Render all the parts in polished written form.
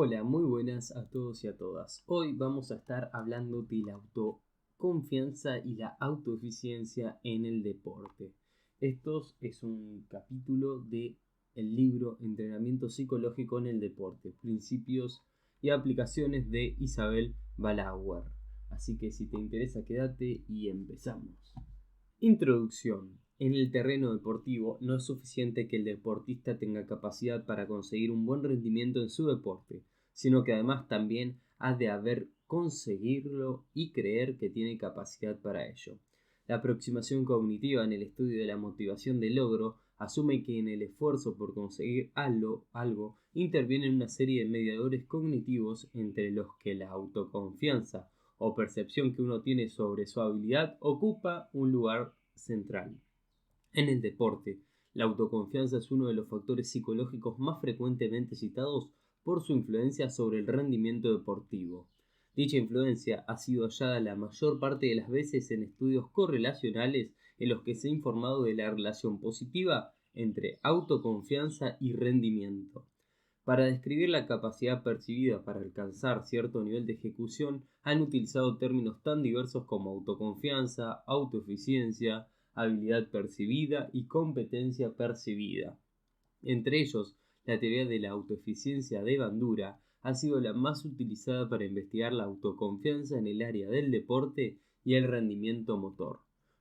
Hola, muy buenas a todos y a todas. Hoy vamos a estar hablando de la autoconfianza y la autoeficiencia en el deporte. Esto es un capítulo del libro Entrenamiento Psicológico en el Deporte, Principios y Aplicaciones de Isabel Balaguer. Así que si te interesa, quédate y empezamos. Introducción. En el terreno deportivo no es suficiente que el deportista tenga capacidad para conseguir un buen rendimiento en su deporte, sino que además también ha de haber conseguirlo y creer que tiene capacidad para ello. La aproximación cognitiva en el estudio de la motivación del logro asume que en el esfuerzo por conseguir algo intervienen una serie de mediadores cognitivos entre los que la autoconfianza o percepción que uno tiene sobre su habilidad ocupa un lugar central. En el deporte, la autoconfianza es uno de los factores psicológicos más frecuentemente citados por su influencia sobre el rendimiento deportivo. Dicha influencia ha sido hallada la mayor parte de las veces en estudios correlacionales en los que se ha informado de la relación positiva entre autoconfianza y rendimiento. Para describir la capacidad percibida para alcanzar cierto nivel de ejecución, han utilizado términos tan diversos como autoconfianza, autoeficiencia, habilidad percibida y competencia percibida. Entre ellos, la teoría de la autoeficiencia de Bandura ha sido la más utilizada para investigar la autoconfianza en el área del deporte y el rendimiento motor.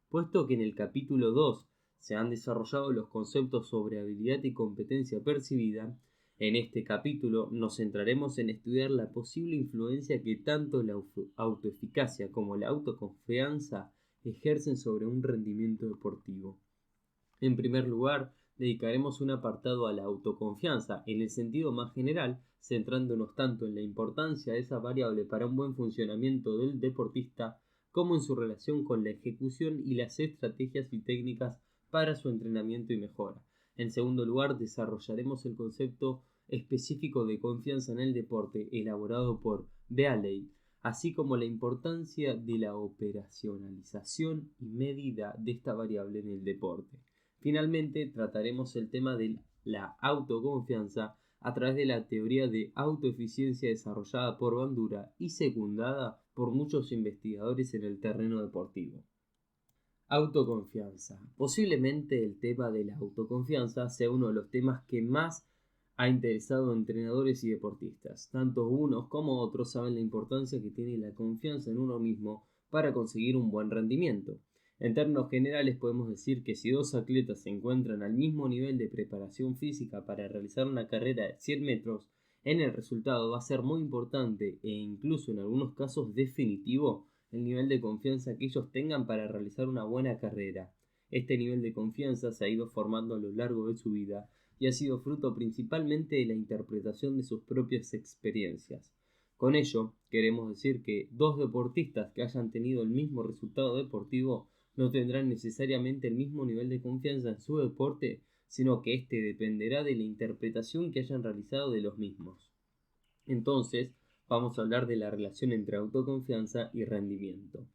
Puesto que en el capítulo 2 se han desarrollado los conceptos sobre habilidad y competencia percibida, en este capítulo nos centraremos en estudiar la posible influencia que tanto la autoeficacia como la autoconfianza ejercen sobre un rendimiento deportivo. En primer lugar, dedicaremos un apartado a la autoconfianza, en el sentido más general, centrándonos tanto en la importancia de esa variable para un buen funcionamiento del deportista, como en su relación con la ejecución y las estrategias y técnicas para su entrenamiento y mejora. En segundo lugar, desarrollaremos el concepto específico de confianza en el deporte elaborado por Bealey, así como la importancia de la operacionalización y medida de esta variable en el deporte. Finalmente, trataremos el tema de la autoconfianza a través de la teoría de autoeficiencia desarrollada por Bandura y secundada por muchos investigadores en el terreno deportivo. Autoconfianza. Posiblemente el tema de la autoconfianza sea uno de los temas que más ha interesado a entrenadores y deportistas. Tanto unos como otros saben la importancia que tiene la confianza en uno mismo para conseguir un buen rendimiento. En términos generales podemos decir que si dos atletas se encuentran al mismo nivel de preparación física para realizar una carrera de 100 metros, en el resultado va a ser muy importante e incluso en algunos casos definitivo el nivel de confianza que ellos tengan para realizar una buena carrera. Este nivel de confianza se ha ido formando a lo largo de su vida y ha sido fruto principalmente de la interpretación de sus propias experiencias. Con ello, queremos decir que dos deportistas que hayan tenido el mismo resultado deportivo no tendrán necesariamente el mismo nivel de confianza en su deporte, sino que éste dependerá de la interpretación que hayan realizado de los mismos. Entonces, vamos a hablar de la relación entre autoconfianza y rendimiento.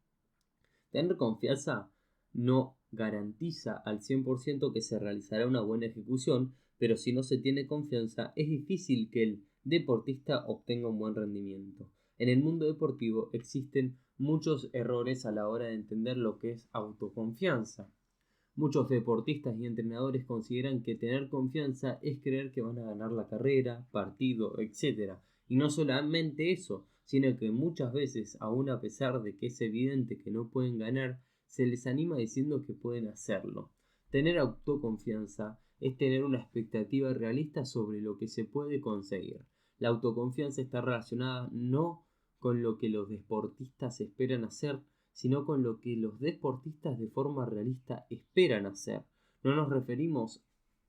Tener confianza no garantiza al 100% que se realizará una buena ejecución, pero si no se tiene confianza es difícil que el deportista obtenga un buen rendimiento. En el mundo deportivo existen muchos errores a la hora de entender lo que es autoconfianza. Muchos deportistas y entrenadores consideran que tener confianza es creer que van a ganar la carrera, partido, etc. Y no solamente eso, sino que muchas veces, aun a pesar de que es evidente que no pueden ganar, se les anima diciendo que pueden hacerlo. Tener autoconfianza es tener una expectativa realista sobre lo que se puede conseguir. La autoconfianza está relacionada no con lo que los deportistas esperan hacer, sino con lo que los deportistas de forma realista esperan hacer. No nos referimos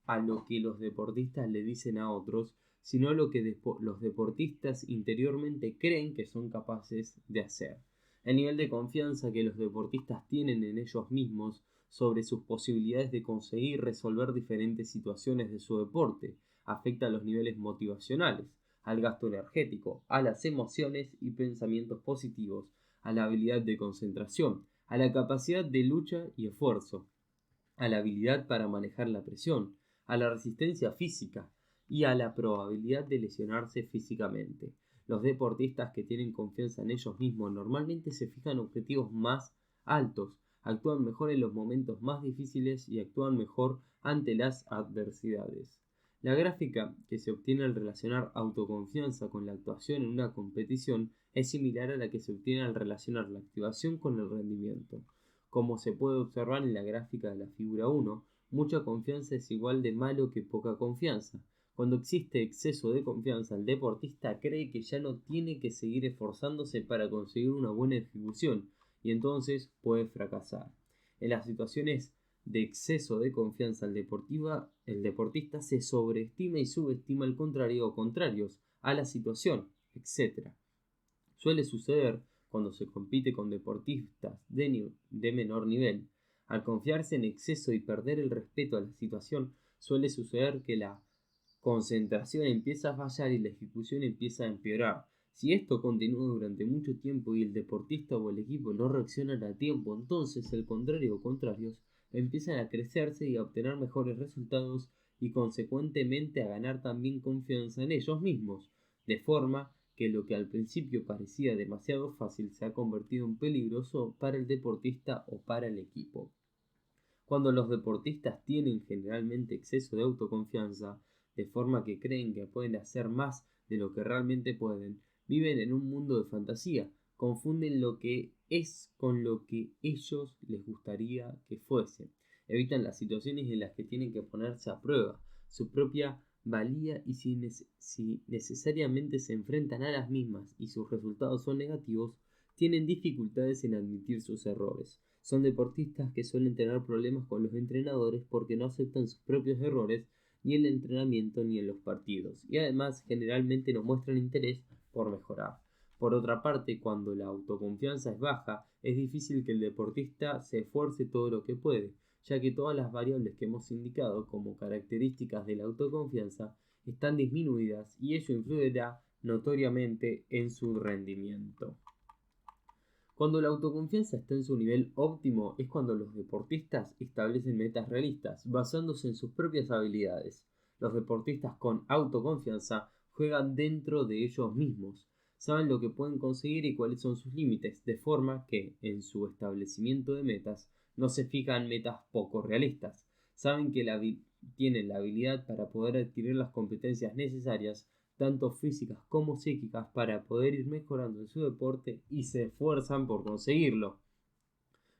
a lo que los deportistas le dicen a otros, sino a lo que los deportistas interiormente creen que son capaces de hacer. El nivel de confianza que los deportistas tienen en ellos mismos sobre sus posibilidades de conseguir resolver diferentes situaciones de su deporte afecta a los niveles motivacionales, al gasto energético, a las emociones y pensamientos positivos, a la habilidad de concentración, a la capacidad de lucha y esfuerzo, a la habilidad para manejar la presión, a la resistencia física, y a la probabilidad de lesionarse físicamente. Los deportistas que tienen confianza en ellos mismos normalmente se fijan objetivos más altos, actúan mejor en los momentos más difíciles y actúan mejor ante las adversidades. La gráfica que se obtiene al relacionar autoconfianza con la actuación en una competición es similar a la que se obtiene al relacionar la activación con el rendimiento. Como se puede observar en la gráfica de la figura 1, mucha confianza es igual de malo que poca confianza. Cuando existe exceso de confianza, el deportista cree que ya no tiene que seguir esforzándose para conseguir una buena ejecución y entonces puede fracasar. En las situaciones de exceso de confianza, el deportista se sobreestima y subestima el contrario o contrarios a la situación, etc. Suele suceder cuando se compite con deportistas de menor nivel. Al confiarse en exceso y perder el respeto a la situación, suele suceder que la concentración empieza a fallar y la ejecución empieza a empeorar. Si esto continúa durante mucho tiempo y el deportista o el equipo no reaccionan a tiempo, entonces el contrario o contrarios empiezan a crecerse y a obtener mejores resultados y consecuentemente a ganar también confianza en ellos mismos, de forma que lo que al principio parecía demasiado fácil se ha convertido en peligroso para el deportista o para el equipo. Cuando los deportistas tienen generalmente exceso de autoconfianza, de forma que creen que pueden hacer más de lo que realmente pueden, viven en un mundo de fantasía, confunden lo que es con lo que ellos les gustaría que fuese, evitan las situaciones en las que tienen que ponerse a prueba su propia valía y si necesariamente se enfrentan a las mismas y sus resultados son negativos, tienen dificultades en admitir sus errores. Son deportistas que suelen tener problemas con los entrenadores porque no aceptan sus propios errores ni en el entrenamiento ni en los partidos, y además generalmente no muestran interés por mejorar. Por otra parte, cuando la autoconfianza es baja, es difícil que el deportista se esfuerce todo lo que puede, ya que todas las variables que hemos indicado como características de la autoconfianza están disminuidas y ello influirá notoriamente en su rendimiento. Cuando la autoconfianza está en su nivel óptimo es cuando los deportistas establecen metas realistas basándose en sus propias habilidades. Los deportistas con autoconfianza juegan dentro de ellos mismos, saben lo que pueden conseguir y cuáles son sus límites, de forma que, en su establecimiento de metas, no se fijan metas poco realistas. Saben que tienen la habilidad para poder adquirir las competencias necesarias tanto físicas como psíquicas, para poder ir mejorando en su deporte y se esfuerzan por conseguirlo.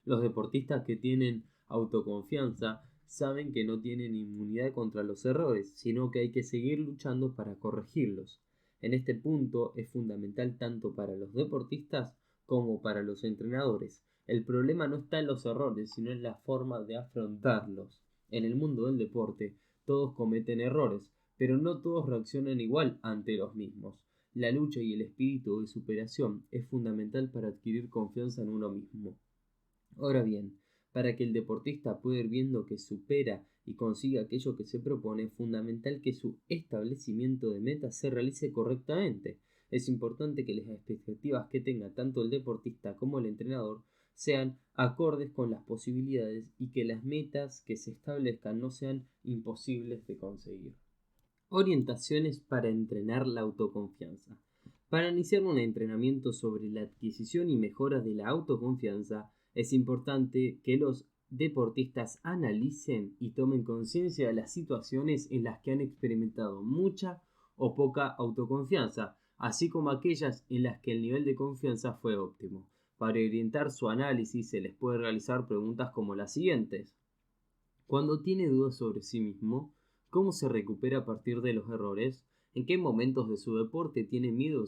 Los deportistas que tienen autoconfianza saben que no tienen inmunidad contra los errores, sino que hay que seguir luchando para corregirlos. En este punto es fundamental tanto para los deportistas como para los entrenadores. El problema no está en los errores, sino en la forma de afrontarlos. En el mundo del deporte, todos cometen errores, pero no todos reaccionan igual ante los mismos. La lucha y el espíritu de superación es fundamental para adquirir confianza en uno mismo. Ahora bien, para que el deportista pueda ir viendo que supera y consiga aquello que se propone, es fundamental que su establecimiento de metas se realice correctamente. Es importante que las expectativas que tenga tanto el deportista como el entrenador sean acordes con las posibilidades y que las metas que se establezcan no sean imposibles de conseguir. Orientaciones para entrenar la autoconfianza. Para iniciar un entrenamiento sobre la adquisición y mejora de la autoconfianza, es importante que los deportistas analicen y tomen conciencia de las situaciones en las que han experimentado mucha o poca autoconfianza, así como aquellas en las que el nivel de confianza fue óptimo. Para orientar su análisis se les puede realizar preguntas como las siguientes. Cuando tiene dudas sobre sí mismo, ¿cómo se recupera a partir de los errores? ¿En qué momentos de su deporte tiene miedo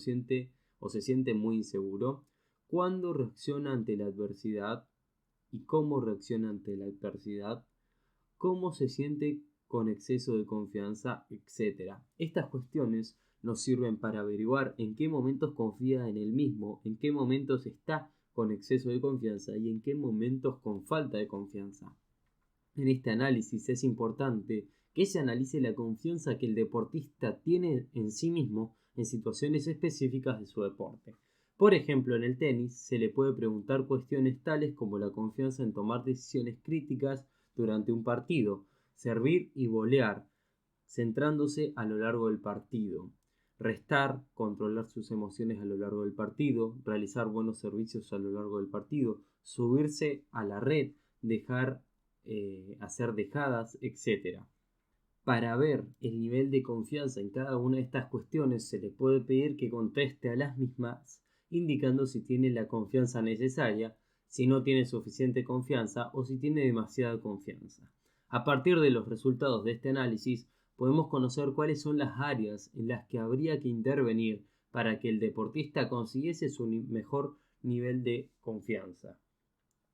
o se siente muy inseguro? ¿Cuándo reacciona ante la adversidad? ¿Y cómo reacciona ante la adversidad? ¿Cómo se siente con exceso de confianza? Etcétera. Estas cuestiones nos sirven para averiguar en qué momentos confía en él mismo, en qué momentos está con exceso de confianza y en qué momentos con falta de confianza. En este análisis es importante que se analice la confianza que el deportista tiene en sí mismo en situaciones específicas de su deporte. Por ejemplo, en el tenis se le puede preguntar cuestiones tales como la confianza en tomar decisiones críticas durante un partido, servir y volear, centrándose a lo largo del partido. Restar, controlar sus emociones a lo largo del partido, realizar buenos servicios a lo largo del partido, subirse a la red, hacer dejadas, etc. Para ver el nivel de confianza en cada una de estas cuestiones se le puede pedir que conteste a las mismas, indicando si tiene la confianza necesaria, si no tiene suficiente confianza o si tiene demasiada confianza. A partir de los resultados de este análisis, podemos conocer cuáles son las áreas en las que habría que intervenir para que el deportista consiguiese su mejor nivel de confianza.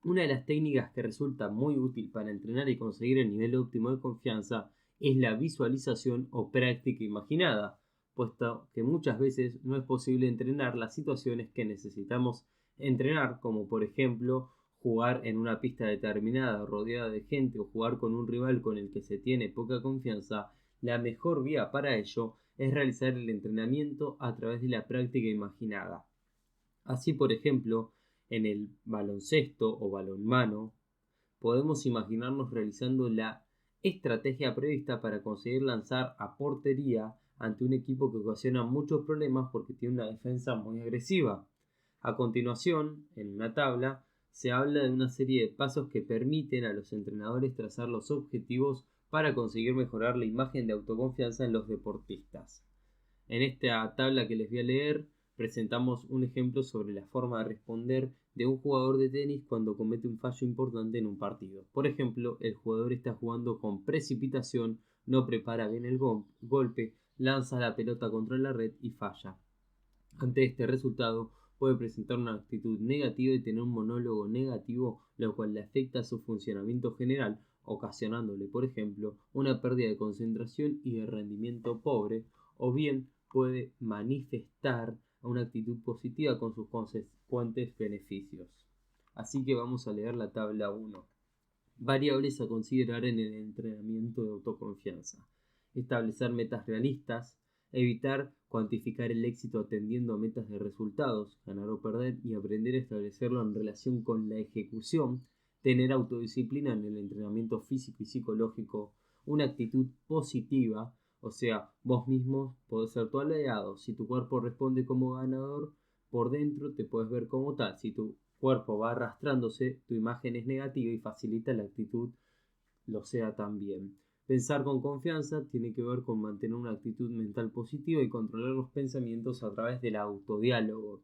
Una de las técnicas que resulta muy útil para entrenar y conseguir el nivel óptimo de confianza es la visualización o práctica imaginada, puesto que muchas veces no es posible entrenar las situaciones que necesitamos entrenar, como por ejemplo jugar en una pista determinada rodeada de gente o jugar con un rival con el que se tiene poca confianza. La mejor vía para ello es realizar el entrenamiento a través de la práctica imaginada. Así, por ejemplo, en el baloncesto o balonmano, podemos imaginarnos realizando la estrategia prevista para conseguir lanzar a portería ante un equipo que ocasiona muchos problemas porque tiene una defensa muy agresiva. A continuación, en una tabla, se habla de una serie de pasos que permiten a los entrenadores trazar los objetivos para conseguir mejorar la imagen de autoconfianza en los deportistas. En esta tabla que les voy a leer, presentamos un ejemplo sobre la forma de responder de un jugador de tenis cuando comete un fallo importante en un partido. Por ejemplo, el jugador está jugando con precipitación, no prepara bien el golpe, lanza la pelota contra la red y falla. Ante este resultado, puede presentar una actitud negativa y tener un monólogo negativo, lo cual le afecta a su funcionamiento general, ocasionándole, por ejemplo, una pérdida de concentración y de rendimiento pobre, o bien puede manifestar una actitud positiva con sus consecuentes beneficios. Así que vamos a leer la tabla 1. Variables a considerar en el entrenamiento de autoconfianza. Establecer metas realistas, evitar cuantificar el éxito atendiendo a metas de resultados, ganar o perder, y aprender a establecerlo en relación con la ejecución, tener autodisciplina en el entrenamiento físico y psicológico, una actitud positiva, o sea, vos mismo podés ser tu aliado. Si tu cuerpo responde como ganador, por dentro te puedes ver como tal. Si tu cuerpo va arrastrándose, tu imagen es negativa y facilita la actitud lo sea también. Pensar con confianza tiene que ver con mantener una actitud mental positiva y controlar los pensamientos a través del autodiálogo.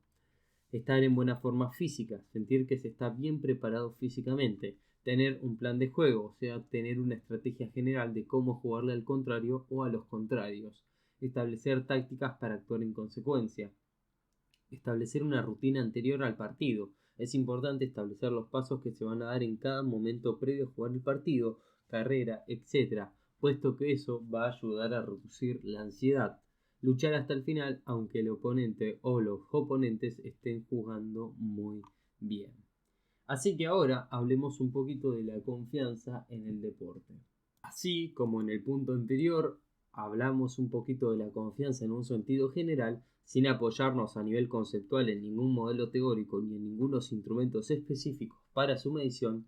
Estar en buena forma física, sentir que se está bien preparado físicamente, tener un plan de juego, o sea, tener una estrategia general de cómo jugarle al contrario o a los contrarios, establecer tácticas para actuar en consecuencia, establecer una rutina anterior al partido. Es importante establecer los pasos que se van a dar en cada momento previo a jugar el partido, carrera, etc., puesto que eso va a ayudar a reducir la ansiedad. Luchar hasta el final, aunque el oponente o los oponentes estén jugando muy bien. Así que ahora hablemos un poquito de la confianza en el deporte. Así como en el punto anterior hablamos un poquito de la confianza en un sentido general, sin apoyarnos a nivel conceptual en ningún modelo teórico ni en ningunos instrumentos específicos para su medición,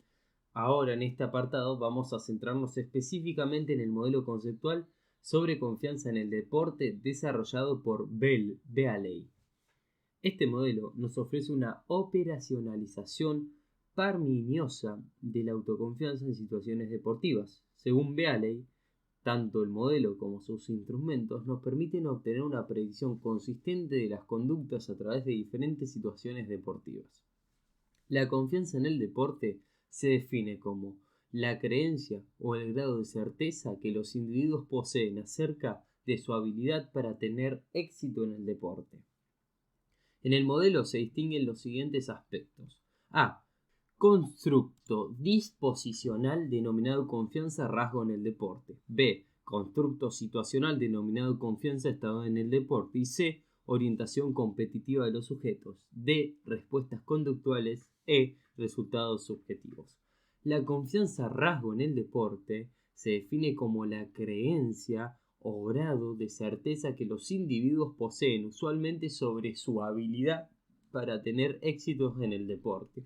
ahora en este apartado vamos a centrarnos específicamente en el modelo conceptual sobre confianza en el deporte desarrollado por Bealey. Este modelo nos ofrece una operacionalización parsimoniosa de la autoconfianza en situaciones deportivas. Según Bealey, tanto el modelo como sus instrumentos nos permiten obtener una predicción consistente de las conductas a través de diferentes situaciones deportivas. La confianza en el deporte se define como la creencia o el grado de certeza que los individuos poseen acerca de su habilidad para tener éxito en el deporte. En el modelo se distinguen los siguientes aspectos. A. Constructo disposicional denominado confianza rasgo en el deporte. B. Constructo situacional denominado confianza estado en el deporte. Y C. Orientación competitiva de los sujetos. D. Respuestas conductuales. E. Resultados subjetivos. La confianza rasgo en el deporte se define como la creencia o grado de certeza que los individuos poseen usualmente sobre su habilidad para tener éxitos en el deporte.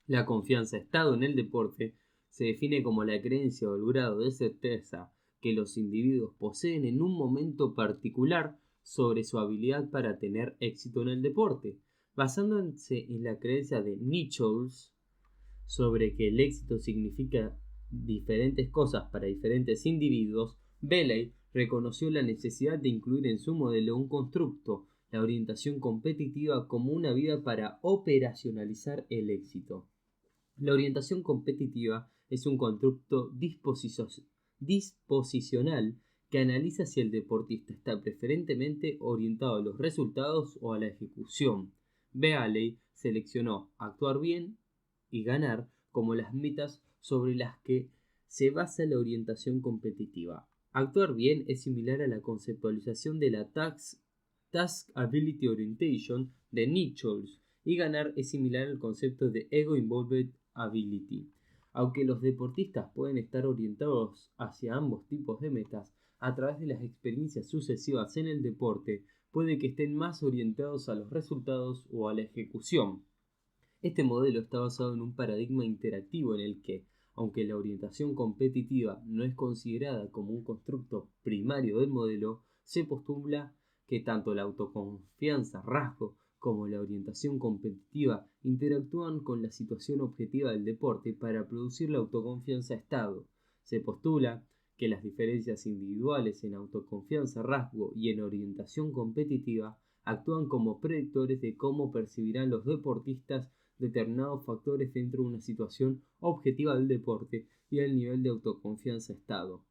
La confianza estado en el deporte se define como la creencia o el grado de certeza que los individuos poseen en un momento particular sobre su habilidad para tener éxito en el deporte, basándose en la creencia de Nichols sobre que el éxito significa diferentes cosas para diferentes individuos. Bailey reconoció la necesidad de incluir en su modelo un constructo, la orientación competitiva, como una vía para operacionalizar el éxito. La orientación competitiva es un constructo disposicional que analiza si el deportista está preferentemente orientado a los resultados o a la ejecución. Bailey seleccionó actuar bien y ganar como las metas sobre las que se basa la orientación competitiva. Actuar bien es similar a la conceptualización de la Task Ability Orientation de Nichols, y ganar es similar al concepto de Ego Involved Ability. Aunque los deportistas pueden estar orientados hacia ambos tipos de metas, a través de las experiencias sucesivas en el deporte, puede que estén más orientados a los resultados o a la ejecución. Este modelo está basado en un paradigma interactivo en el que, aunque la orientación competitiva no es considerada como un constructo primario del modelo, se postula que tanto la autoconfianza, rasgo, como la orientación competitiva interactúan con la situación objetiva del deporte para producir la autoconfianza estado. Se postula que las diferencias individuales en autoconfianza, rasgo y en orientación competitiva actúan como predictores de cómo percibirán los deportistas determinados factores dentro de una situación objetiva del deporte y el nivel de autoconfianza estado.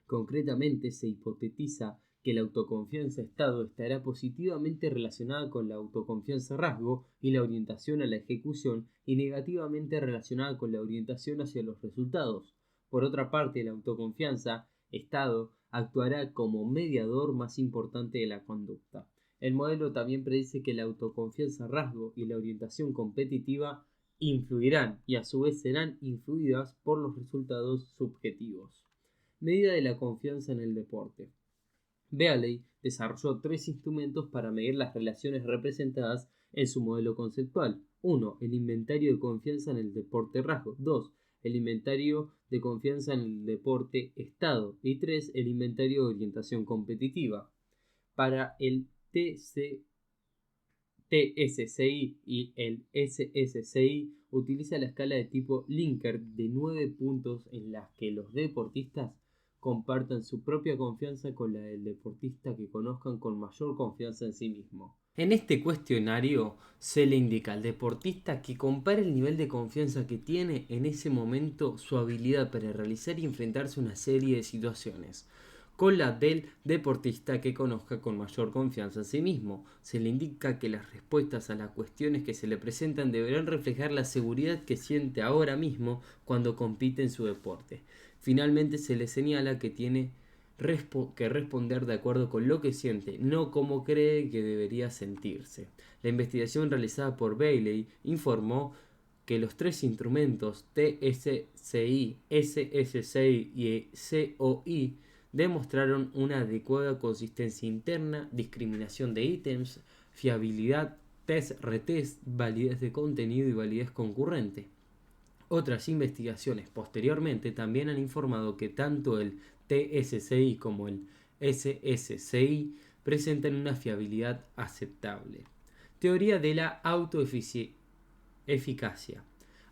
Concretamente, se hipotetiza que la autoconfianza estado estará positivamente relacionada con la autoconfianza rasgo y la orientación a la ejecución, y negativamente relacionada con la orientación hacia los resultados. Por otra parte, la autoconfianza estado actuará como mediador más importante de la conducta. El modelo también predice que la autoconfianza rasgo y la orientación competitiva influirán y a su vez serán influidas por los resultados subjetivos. Medida de la confianza en el deporte. Bailey desarrolló 3 instrumentos para medir las relaciones representadas en su modelo conceptual. 1. El inventario de confianza en el deporte rasgo. 2. El inventario de confianza en el deporte estado. Y 3. El inventario de orientación competitiva. Para el TSCI y el SSCI utiliza la escala de tipo Likert de 9 puntos en las que los deportistas compartan su propia confianza con la del deportista que conozcan con mayor confianza en sí mismo. En este cuestionario se le indica al deportista que compare el nivel de confianza que tiene en ese momento, su habilidad para realizar y enfrentarse a una serie de situaciones, con la del deportista que conozca con mayor confianza en sí mismo. Se le indica que las respuestas a las cuestiones que se le presentan deberán reflejar la seguridad que siente ahora mismo cuando compite en su deporte. Finalmente se le señala que tiene que responder de acuerdo con lo que siente, no como cree que debería sentirse. La investigación realizada por Bailey informó que los 3 instrumentos TSCI, SSCI y COI demostraron una adecuada consistencia interna, discriminación de ítems, fiabilidad, test-retest, validez de contenido y validez concurrente. Otras investigaciones posteriormente también han informado que tanto el TSCI como el SSCI presentan una fiabilidad aceptable. Teoría de la autoeficacia.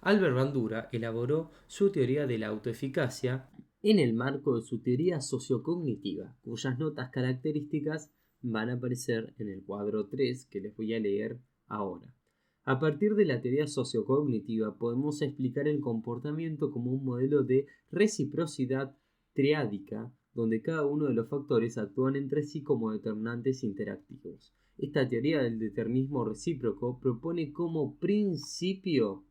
Albert Bandura elaboró su teoría de la autoeficacia en el marco de su teoría sociocognitiva, cuyas notas características van a aparecer en el cuadro 3 que les voy a leer ahora. A partir de la teoría sociocognitiva podemos explicar el comportamiento como un modelo de reciprocidad triádica, donde cada uno de los factores actúan entre sí como determinantes interactivos. Esta teoría del determinismo recíproco propone como principio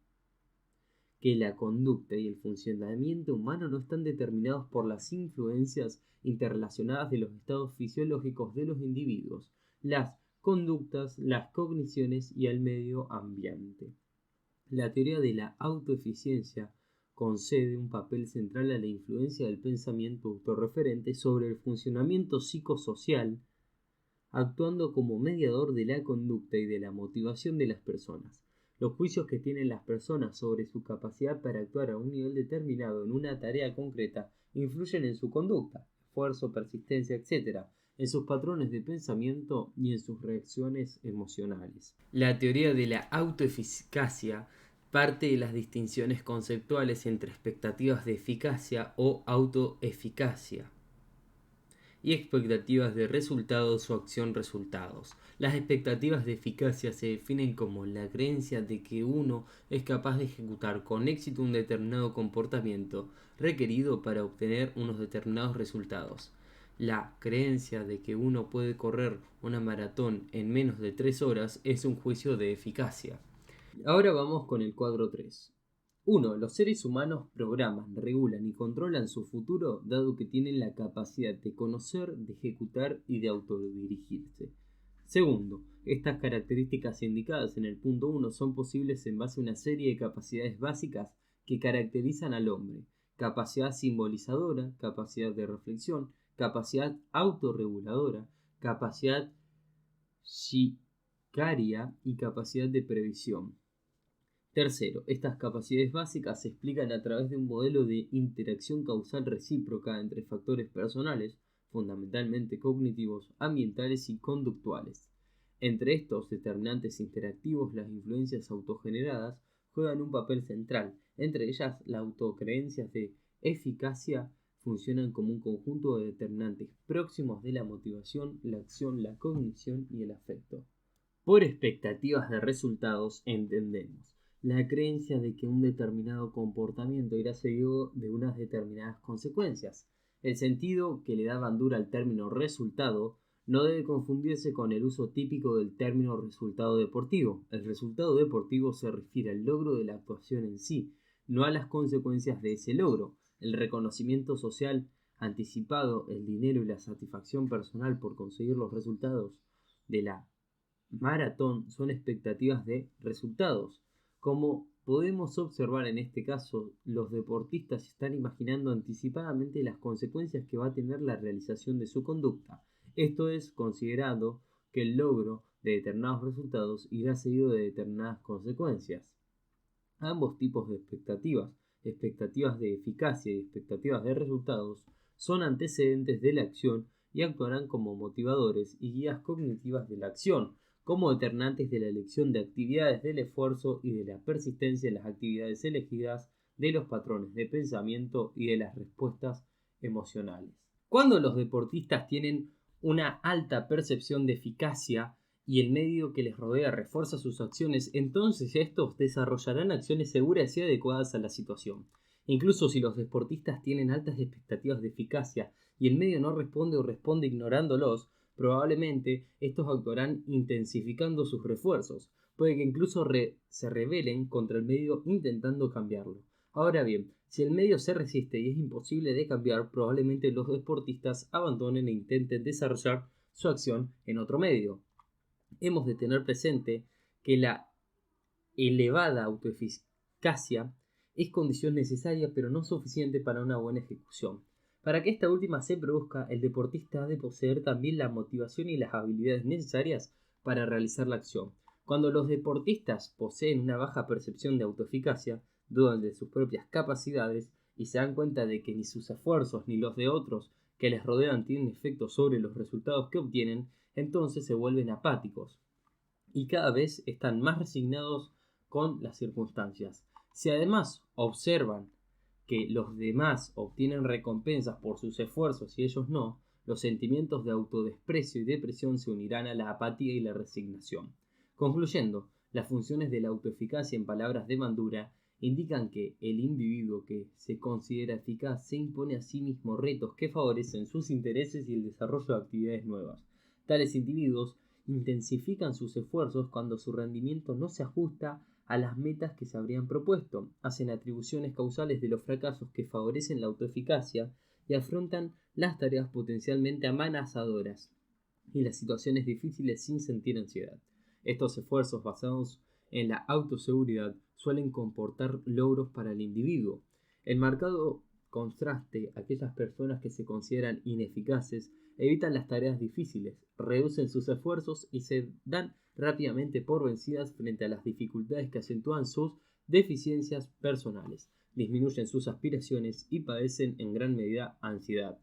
que la conducta y el funcionamiento humano no están determinados por las influencias interrelacionadas de los estados fisiológicos de los individuos, las conductas, las cogniciones y el medio ambiente. La teoría de la autoeficiencia concede un papel central a la influencia del pensamiento autorreferente sobre el funcionamiento psicosocial, actuando como mediador de la conducta y de la motivación de las personas. Los juicios que tienen las personas sobre su capacidad para actuar a un nivel determinado en una tarea concreta influyen en su conducta, esfuerzo, persistencia, etc., en sus patrones de pensamiento y en sus reacciones emocionales. La teoría de la autoeficacia parte de las distinciones conceptuales entre expectativas de eficacia o autoeficacia y expectativas de resultados o acción-resultados. Las expectativas de eficacia se definen como la creencia de que uno es capaz de ejecutar con éxito un determinado comportamiento requerido para obtener unos determinados resultados. La creencia de que uno puede correr una maratón en menos de 3 horas es un juicio de eficacia. Ahora vamos con el cuadro 3. 1. Los seres humanos programan, regulan y controlan su futuro dado que tienen la capacidad de conocer, de ejecutar y de autodirigirse. Segundo, estas características indicadas en el punto 1 son posibles en base a una serie de capacidades básicas que caracterizan al hombre: capacidad simbolizadora, capacidad de reflexión, capacidad autorreguladora, capacidad sicaria y capacidad de previsión. Tercero, estas capacidades básicas se explican a través de un modelo de interacción causal recíproca entre factores personales, fundamentalmente cognitivos, ambientales y conductuales. Entre estos determinantes interactivos, las influencias autogeneradas juegan un papel central. Entre ellas, las autocreencias de eficacia funcionan como un conjunto de determinantes próximos de la motivación, la acción, la cognición y el afecto. Por expectativas de resultados entendemos la creencia de que un determinado comportamiento irá seguido de unas determinadas consecuencias. El sentido que le da bandura al término resultado no debe confundirse con el uso típico del término resultado deportivo. El resultado deportivo se refiere al logro de la actuación en sí, no a las consecuencias de ese logro. El reconocimiento social anticipado, el dinero y la satisfacción personal por conseguir los resultados de la maratón son expectativas de resultados. Como podemos observar en este caso, los deportistas están imaginando anticipadamente las consecuencias que va a tener la realización de su conducta. Esto es considerando que el logro de determinados resultados irá seguido de determinadas consecuencias. Ambos tipos de expectativas de eficacia y expectativas de resultados, son antecedentes de la acción y actuarán como motivadores y guías cognitivas de la acción, como determinantes de la elección de actividades, del esfuerzo y de la persistencia en las actividades elegidas, de los patrones de pensamiento y de las respuestas emocionales. Cuando los deportistas tienen una alta percepción de eficacia y el medio que les rodea refuerza sus acciones, entonces estos desarrollarán acciones seguras y adecuadas a la situación. Incluso si los deportistas tienen altas expectativas de eficacia y el medio no responde o responde ignorándolos, probablemente estos actuarán intensificando sus refuerzos. Puede que incluso se rebelen contra el medio intentando cambiarlo. Ahora bien, si el medio se resiste y es imposible de cambiar, probablemente los deportistas abandonen e intenten desarrollar su acción en otro medio. Hemos de tener presente que la elevada autoeficacia es condición necesaria pero no suficiente para una buena ejecución. Para que esta última se produzca, el deportista ha de poseer también la motivación y las habilidades necesarias para realizar la acción. Cuando los deportistas poseen una baja percepción de autoeficacia, dudan de sus propias capacidades y se dan cuenta de que ni sus esfuerzos ni los de otros que les rodean tienen efecto sobre los resultados que obtienen, entonces se vuelven apáticos y cada vez están más resignados con las circunstancias. Si además observan que los demás obtienen recompensas por sus esfuerzos y ellos no, los sentimientos de autodesprecio y depresión se unirán a la apatía y la resignación. Concluyendo, las funciones de la autoeficacia en palabras de Bandura indican que el individuo que se considera eficaz se impone a sí mismo retos que favorecen sus intereses y el desarrollo de actividades nuevas. Tales individuos intensifican sus esfuerzos cuando su rendimiento no se ajusta a las metas que se habrían propuesto, hacen atribuciones causales de los fracasos que favorecen la autoeficacia y afrontan las tareas potencialmente amenazadoras y las situaciones difíciles sin sentir ansiedad. Estos esfuerzos basados en la autoseguridad suelen comportar logros para el individuo. En marcado contraste, aquellas personas que se consideran ineficaces evitan las tareas difíciles, reducen sus esfuerzos y se dan rápidamente por vencidas frente a las dificultades que acentúan sus deficiencias personales. disminuyen sus aspiraciones y padecen en gran medida ansiedad.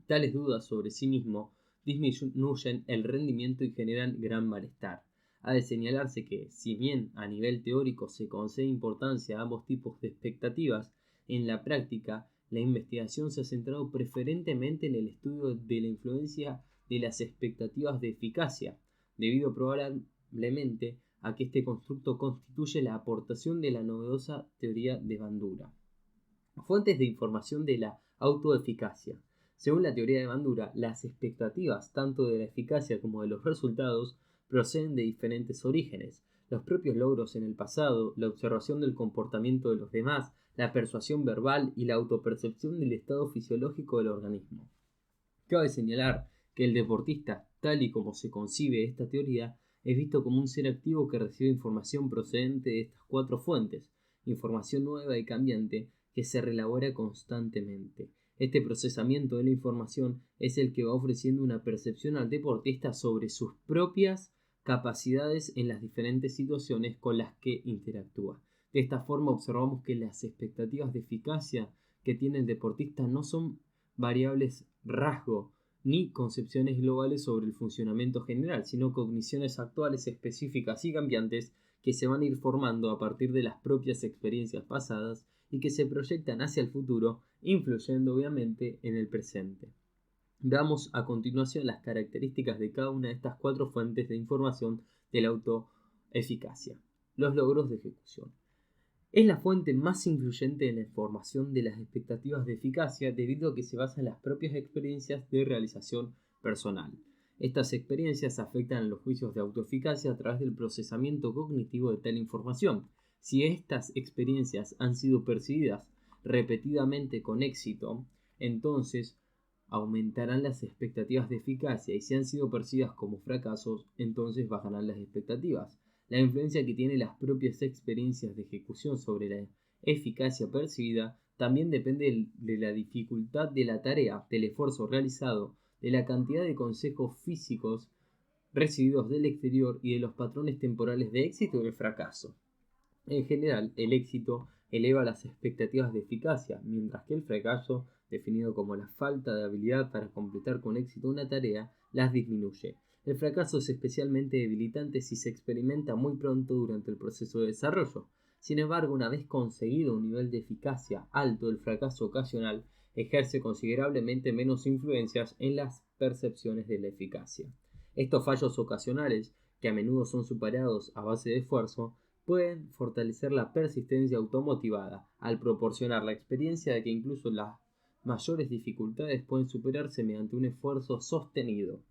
Tales dudas sobre sí mismo disminuyen el rendimiento y generan gran malestar. Ha de señalarse que, si bien a nivel teórico se concede importancia a ambos tipos de expectativas, en la práctica la investigación se ha centrado preferentemente en el estudio de la influencia de las expectativas de eficacia, debido probablemente a que este constructo constituye la aportación de la novedosa teoría de Bandura. Fuentes de información de la autoeficacia. Según la teoría de Bandura, las expectativas tanto de la eficacia como de los resultados proceden de diferentes orígenes. Los propios logros en el pasado, la observación del comportamiento de los demás, la persuasión verbal y la autopercepción del estado fisiológico del organismo. Cabe señalar que el deportista, tal y como se concibe esta teoría, es visto como un ser activo que recibe información procedente de estas cuatro fuentes, información nueva y cambiante que se reelabora constantemente. Este procesamiento de la información es el que va ofreciendo una percepción al deportista sobre sus propias capacidades en las diferentes situaciones con las que interactúa. De esta forma observamos que las expectativas de eficacia que tiene el deportista no son variables rasgo ni concepciones globales sobre el funcionamiento general, sino cogniciones actuales específicas y cambiantes que se van a ir formando a partir de las propias experiencias pasadas y que se proyectan hacia el futuro, influyendo obviamente en el presente. Veamos a continuación las características de cada una de estas cuatro fuentes de información de la autoeficacia. Los logros de ejecución. Es la fuente más influyente en la formación de las expectativas de eficacia debido a que se basa en las propias experiencias de realización personal. Estas experiencias afectan a los juicios de autoeficacia a través del procesamiento cognitivo de tal información. Si estas experiencias han sido percibidas repetidamente con éxito, entonces aumentarán las expectativas de eficacia, y si han sido percibidas como fracasos, entonces bajarán las expectativas. La influencia que tienen las propias experiencias de ejecución sobre la eficacia percibida también depende de la dificultad de la tarea, del esfuerzo realizado, de la cantidad de consejos físicos recibidos del exterior y de los patrones temporales de éxito y de fracaso. En general, el éxito eleva las expectativas de eficacia, mientras que el fracaso, definido como la falta de habilidad para completar con éxito una tarea, las disminuye. El fracaso es especialmente debilitante si se experimenta muy pronto durante el proceso de desarrollo. Sin embargo, una vez conseguido un nivel de eficacia alto, el fracaso ocasional ejerce considerablemente menos influencias en las percepciones de la eficacia. Estos fallos ocasionales, que a menudo son superados a base de esfuerzo, pueden fortalecer la persistencia automotivada, al proporcionar la experiencia de que incluso las mayores dificultades pueden superarse mediante un esfuerzo sostenido.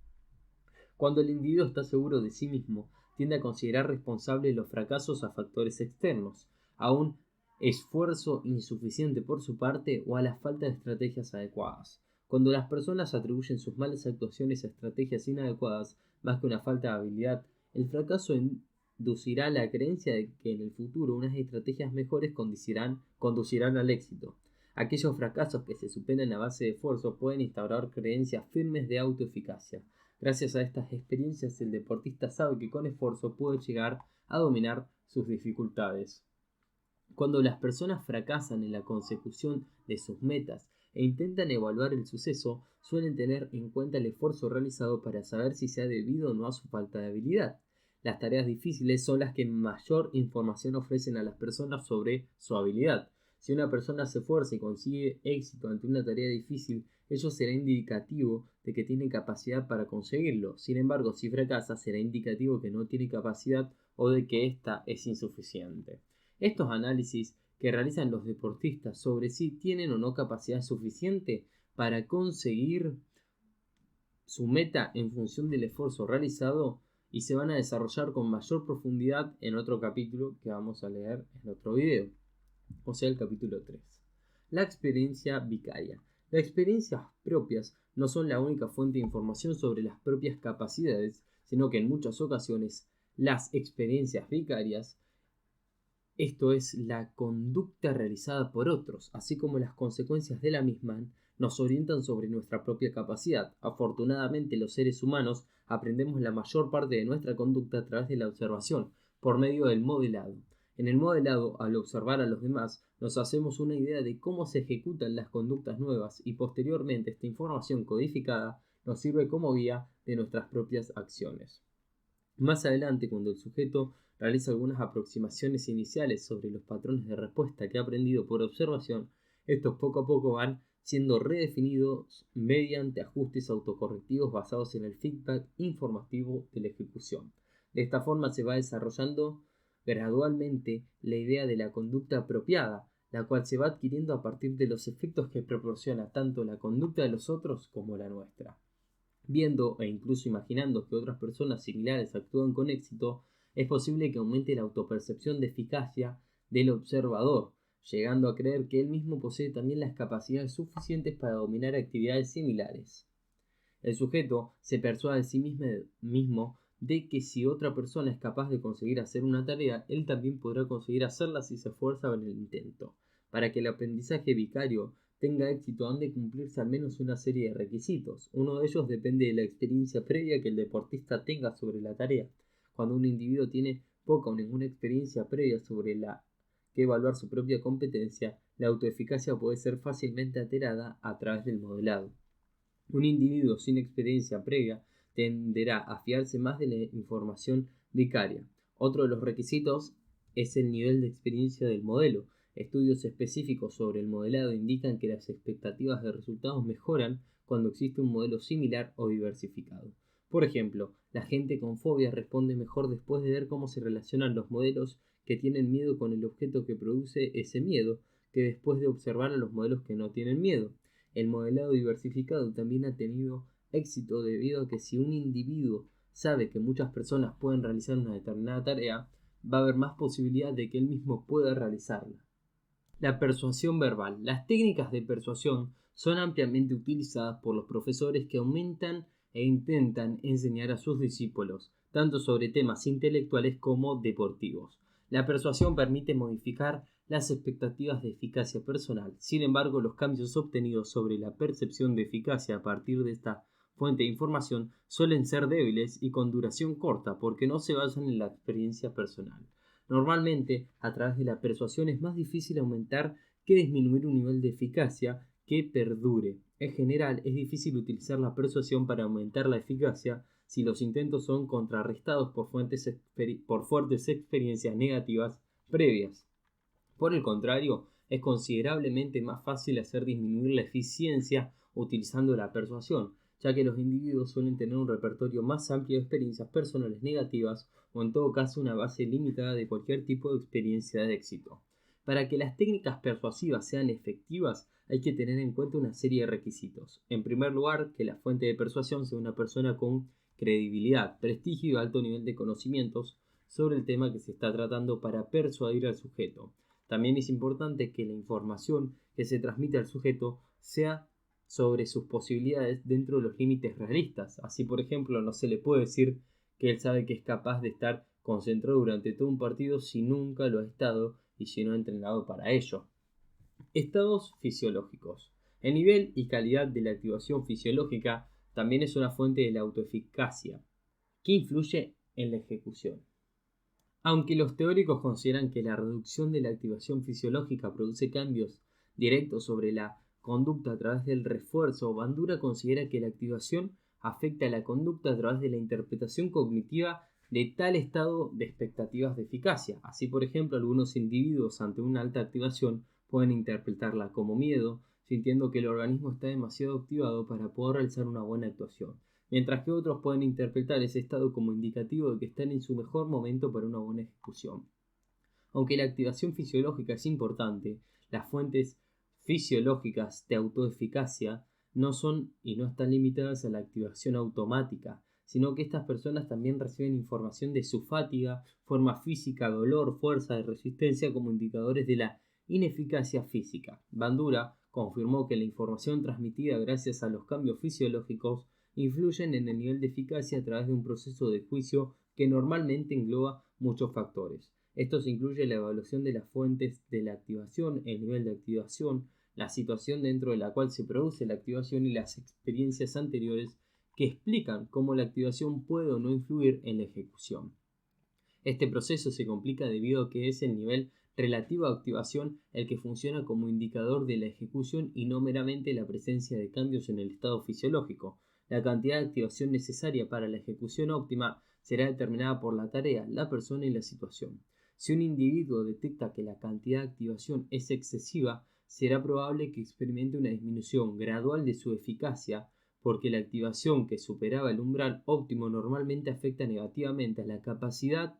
Cuando el individuo está seguro de sí mismo, tiende a considerar responsables los fracasos a factores externos, a un esfuerzo insuficiente por su parte o a la falta de estrategias adecuadas. Cuando las personas atribuyen sus malas actuaciones a estrategias inadecuadas más que una falta de habilidad, el fracaso inducirá la creencia de que en el futuro unas estrategias mejores conducirán al éxito. Aquellos fracasos que se superan a base de esfuerzo pueden instaurar creencias firmes de autoeficacia. Gracias a estas experiencias, el deportista sabe que con esfuerzo puede llegar a dominar sus dificultades. Cuando las personas fracasan en la consecución de sus metas e intentan evaluar el suceso, suelen tener en cuenta el esfuerzo realizado para saber si se ha debido o no a su falta de habilidad. Las tareas difíciles son las que mayor información ofrecen a las personas sobre su habilidad. Si una persona se esfuerza y consigue éxito ante una tarea difícil, ello será indicativo de que tiene capacidad para conseguirlo. Sin embargo, si fracasa, será indicativo que no tiene capacidad o de que ésta es insuficiente. Estos análisis que realizan los deportistas sobre si tienen o no capacidad suficiente para conseguir su meta en función del esfuerzo realizado y se van a desarrollar con mayor profundidad en otro capítulo que vamos a leer en otro video, o sea el capítulo 3. La experiencia vicaria. Las experiencias propias no son la única fuente de información sobre las propias capacidades, sino que en muchas ocasiones las experiencias vicarias, esto es la conducta realizada por otros, así como las consecuencias de la misma, nos orientan sobre nuestra propia capacidad. Afortunadamente, los seres humanos aprendemos la mayor parte de nuestra conducta a través de la observación, por medio del modelado. En el modelado, al observar a los demás, nos hacemos una idea de cómo se ejecutan las conductas nuevas y posteriormente esta información codificada nos sirve como guía de nuestras propias acciones. Más adelante, cuando el sujeto realiza algunas aproximaciones iniciales sobre los patrones de respuesta que ha aprendido por observación, estos poco a poco van siendo redefinidos mediante ajustes autocorrectivos basados en el feedback informativo de la ejecución. De esta forma se va desarrollando gradualmente la idea de la conducta apropiada, la cual se va adquiriendo a partir de los efectos que proporciona tanto la conducta de los otros como la nuestra. Viendo e incluso imaginando que otras personas similares actúan con éxito, es posible que aumente la autopercepción de eficacia del observador, llegando a creer que él mismo posee también las capacidades suficientes para dominar actividades similares. El sujeto se persuade a sí mismo de que si otra persona es capaz de conseguir hacer una tarea, él también podrá conseguir hacerla si se esfuerza en el intento. Para que el aprendizaje vicario tenga éxito han de cumplirse al menos una serie de requisitos. Uno de ellos depende de la experiencia previa que el deportista tenga sobre la tarea. Cuando un individuo tiene poca o ninguna experiencia previa sobre la que evaluar su propia competencia, la autoeficacia puede ser fácilmente alterada a través del modelado. Un individuo sin experiencia previa tenderá a fiarse más de la información vicaria. Otro de los requisitos es el nivel de experiencia del modelo. Estudios específicos sobre el modelado indican que las expectativas de resultados mejoran cuando existe un modelo similar o diversificado. Por ejemplo, la gente con fobia responde mejor después de ver cómo se relacionan los modelos que tienen miedo con el objeto que produce ese miedo, que después de observar a los modelos que no tienen miedo. El modelado diversificado también ha tenido éxito debido a que si un individuo sabe que muchas personas pueden realizar una determinada tarea, va a haber más posibilidad de que él mismo pueda realizarla. La persuasión verbal. Las técnicas de persuasión son ampliamente utilizadas por los profesores que aumentan e intentan enseñar a sus discípulos, tanto sobre temas intelectuales como deportivos. La persuasión permite modificar las expectativas de eficacia personal. Sin embargo, los cambios obtenidos sobre la percepción de eficacia a partir de esta fuente de información suelen ser débiles y con duración corta porque no se basan en la experiencia personal. Normalmente, a través de la persuasión es más difícil aumentar que disminuir un nivel de eficacia que perdure. En general, es difícil utilizar la persuasión para aumentar la eficacia si los intentos son contrarrestados por fuertes experiencias negativas previas. Por el contrario, es considerablemente más fácil hacer disminuir la eficiencia utilizando la persuasión, ya que los individuos suelen tener un repertorio más amplio de experiencias personales negativas o en todo caso una base limitada de cualquier tipo de experiencia de éxito. Para que las técnicas persuasivas sean efectivas hay que tener en cuenta una serie de requisitos. En primer lugar, que la fuente de persuasión sea una persona con credibilidad, prestigio y alto nivel de conocimientos sobre el tema que se está tratando para persuadir al sujeto. También es importante que la información que se transmite al sujeto sea sobre sus posibilidades dentro de los límites realistas. Así, por ejemplo, no se le puede decir que él sabe que es capaz de estar concentrado durante todo un partido si nunca lo ha estado y si no ha entrenado para ello. Estados fisiológicos. El nivel y calidad de la activación fisiológica también es una fuente de la autoeficacia, que influye en la ejecución. Aunque los teóricos consideran que la reducción de la activación fisiológica produce cambios directos sobre la conducta a través del refuerzo, Bandura considera que la activación afecta a la conducta a través de la interpretación cognitiva de tal estado de expectativas de eficacia. Así, por ejemplo, algunos individuos ante una alta activación pueden interpretarla como miedo, sintiendo que el organismo está demasiado activado para poder realizar una buena actuación, mientras que otros pueden interpretar ese estado como indicativo de que están en su mejor momento para una buena ejecución. Aunque la activación fisiológica es importante, las fuentes fisiológicas de autoeficacia no son y no están limitadas a la activación automática, sino que estas personas también reciben información de su fatiga, forma física, dolor, fuerza y resistencia como indicadores de la ineficacia física. Bandura confirmó que la información transmitida gracias a los cambios fisiológicos influyen en el nivel de eficacia a través de un proceso de juicio que normalmente engloba muchos factores. Estos incluyen la evaluación de las fuentes de la activación, el nivel de activación, la situación dentro de la cual se produce la activación y las experiencias anteriores que explican cómo la activación puede o no influir en la ejecución. Este proceso se complica debido a que es el nivel relativo de activación el que funciona como indicador de la ejecución y no meramente la presencia de cambios en el estado fisiológico. La cantidad de activación necesaria para la ejecución óptima será determinada por la tarea, la persona y la situación. Si un individuo detecta que la cantidad de activación es excesiva, será probable que experimente una disminución gradual de su eficacia, porque la activación que superaba el umbral óptimo normalmente afecta negativamente a la capacidad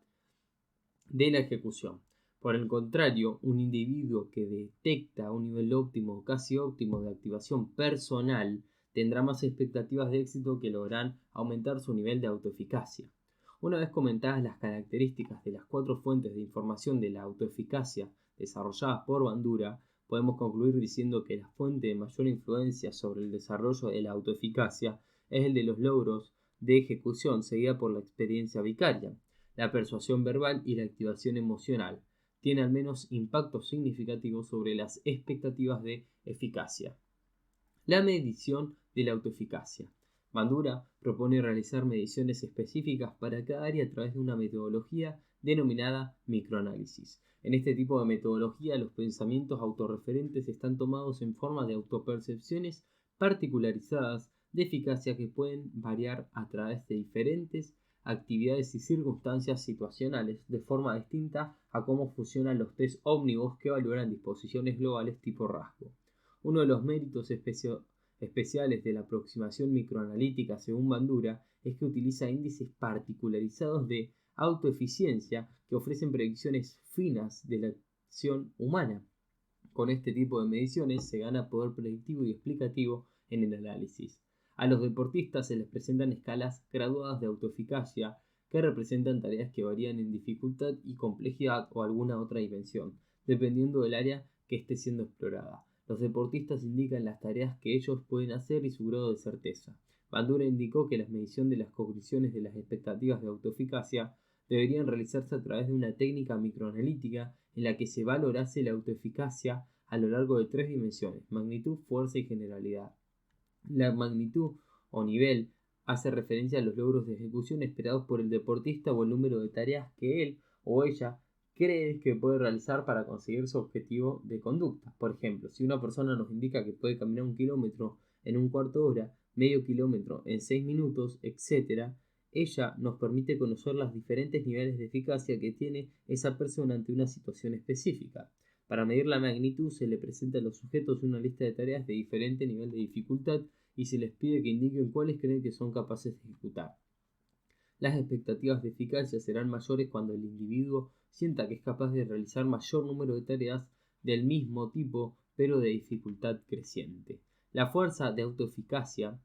de la ejecución. Por el contrario, un individuo que detecta un nivel óptimo o casi óptimo de activación personal tendrá más expectativas de éxito que lograrán aumentar su nivel de autoeficacia. Una vez comentadas las características de las 4 fuentes de información de la autoeficacia desarrolladas por Bandura, podemos concluir diciendo que la fuente de mayor influencia sobre el desarrollo de la autoeficacia es el de los logros de ejecución, seguida por la experiencia vicaria, la persuasión verbal y la activación emocional. Tiene al menos impactos significativos sobre las expectativas de eficacia. La medición de la autoeficacia. Bandura propone realizar mediciones específicas para cada área a través de una metodología denominada microanálisis. En este tipo de metodología, los pensamientos autorreferentes están tomados en forma de autopercepciones particularizadas de eficacia que pueden variar a través de diferentes actividades y circunstancias situacionales de forma distinta a cómo funcionan los test ómnibus que valoran disposiciones globales tipo rasgo. Uno de los méritos especiales de la aproximación microanalítica según Bandura es que utiliza índices particularizados de autoeficiencia que ofrecen predicciones finas de la acción humana. Con este tipo de mediciones se gana poder predictivo y explicativo en el análisis. A los deportistas se les presentan escalas graduadas de autoeficacia que representan tareas que varían en dificultad y complejidad o alguna otra dimensión, dependiendo del área que esté siendo explorada. Los deportistas indican las tareas que ellos pueden hacer y su grado de certeza. Bandura indicó que la medición de las cogniciones de las expectativas de autoeficacia deberían realizarse a través de una técnica microanalítica en la que se valorase la autoeficacia a lo largo de 3 dimensiones: magnitud, fuerza y generalidad. La magnitud o nivel hace referencia a los logros de ejecución esperados por el deportista o el número de tareas que él o ella cree que puede realizar para conseguir su objetivo de conducta. Por ejemplo, si una persona nos indica que puede caminar 1 kilómetro en un cuarto de hora, medio kilómetro en 6 minutos, etc., ella nos permite conocer los diferentes niveles de eficacia que tiene esa persona ante una situación específica. Para medir la magnitud se le presenta a los sujetos una lista de tareas de diferente nivel de dificultad y se les pide que indiquen cuáles creen que son capaces de ejecutar. Las expectativas de eficacia serán mayores cuando el individuo sienta que es capaz de realizar mayor número de tareas del mismo tipo, pero de dificultad creciente. La fuerza de autoeficacia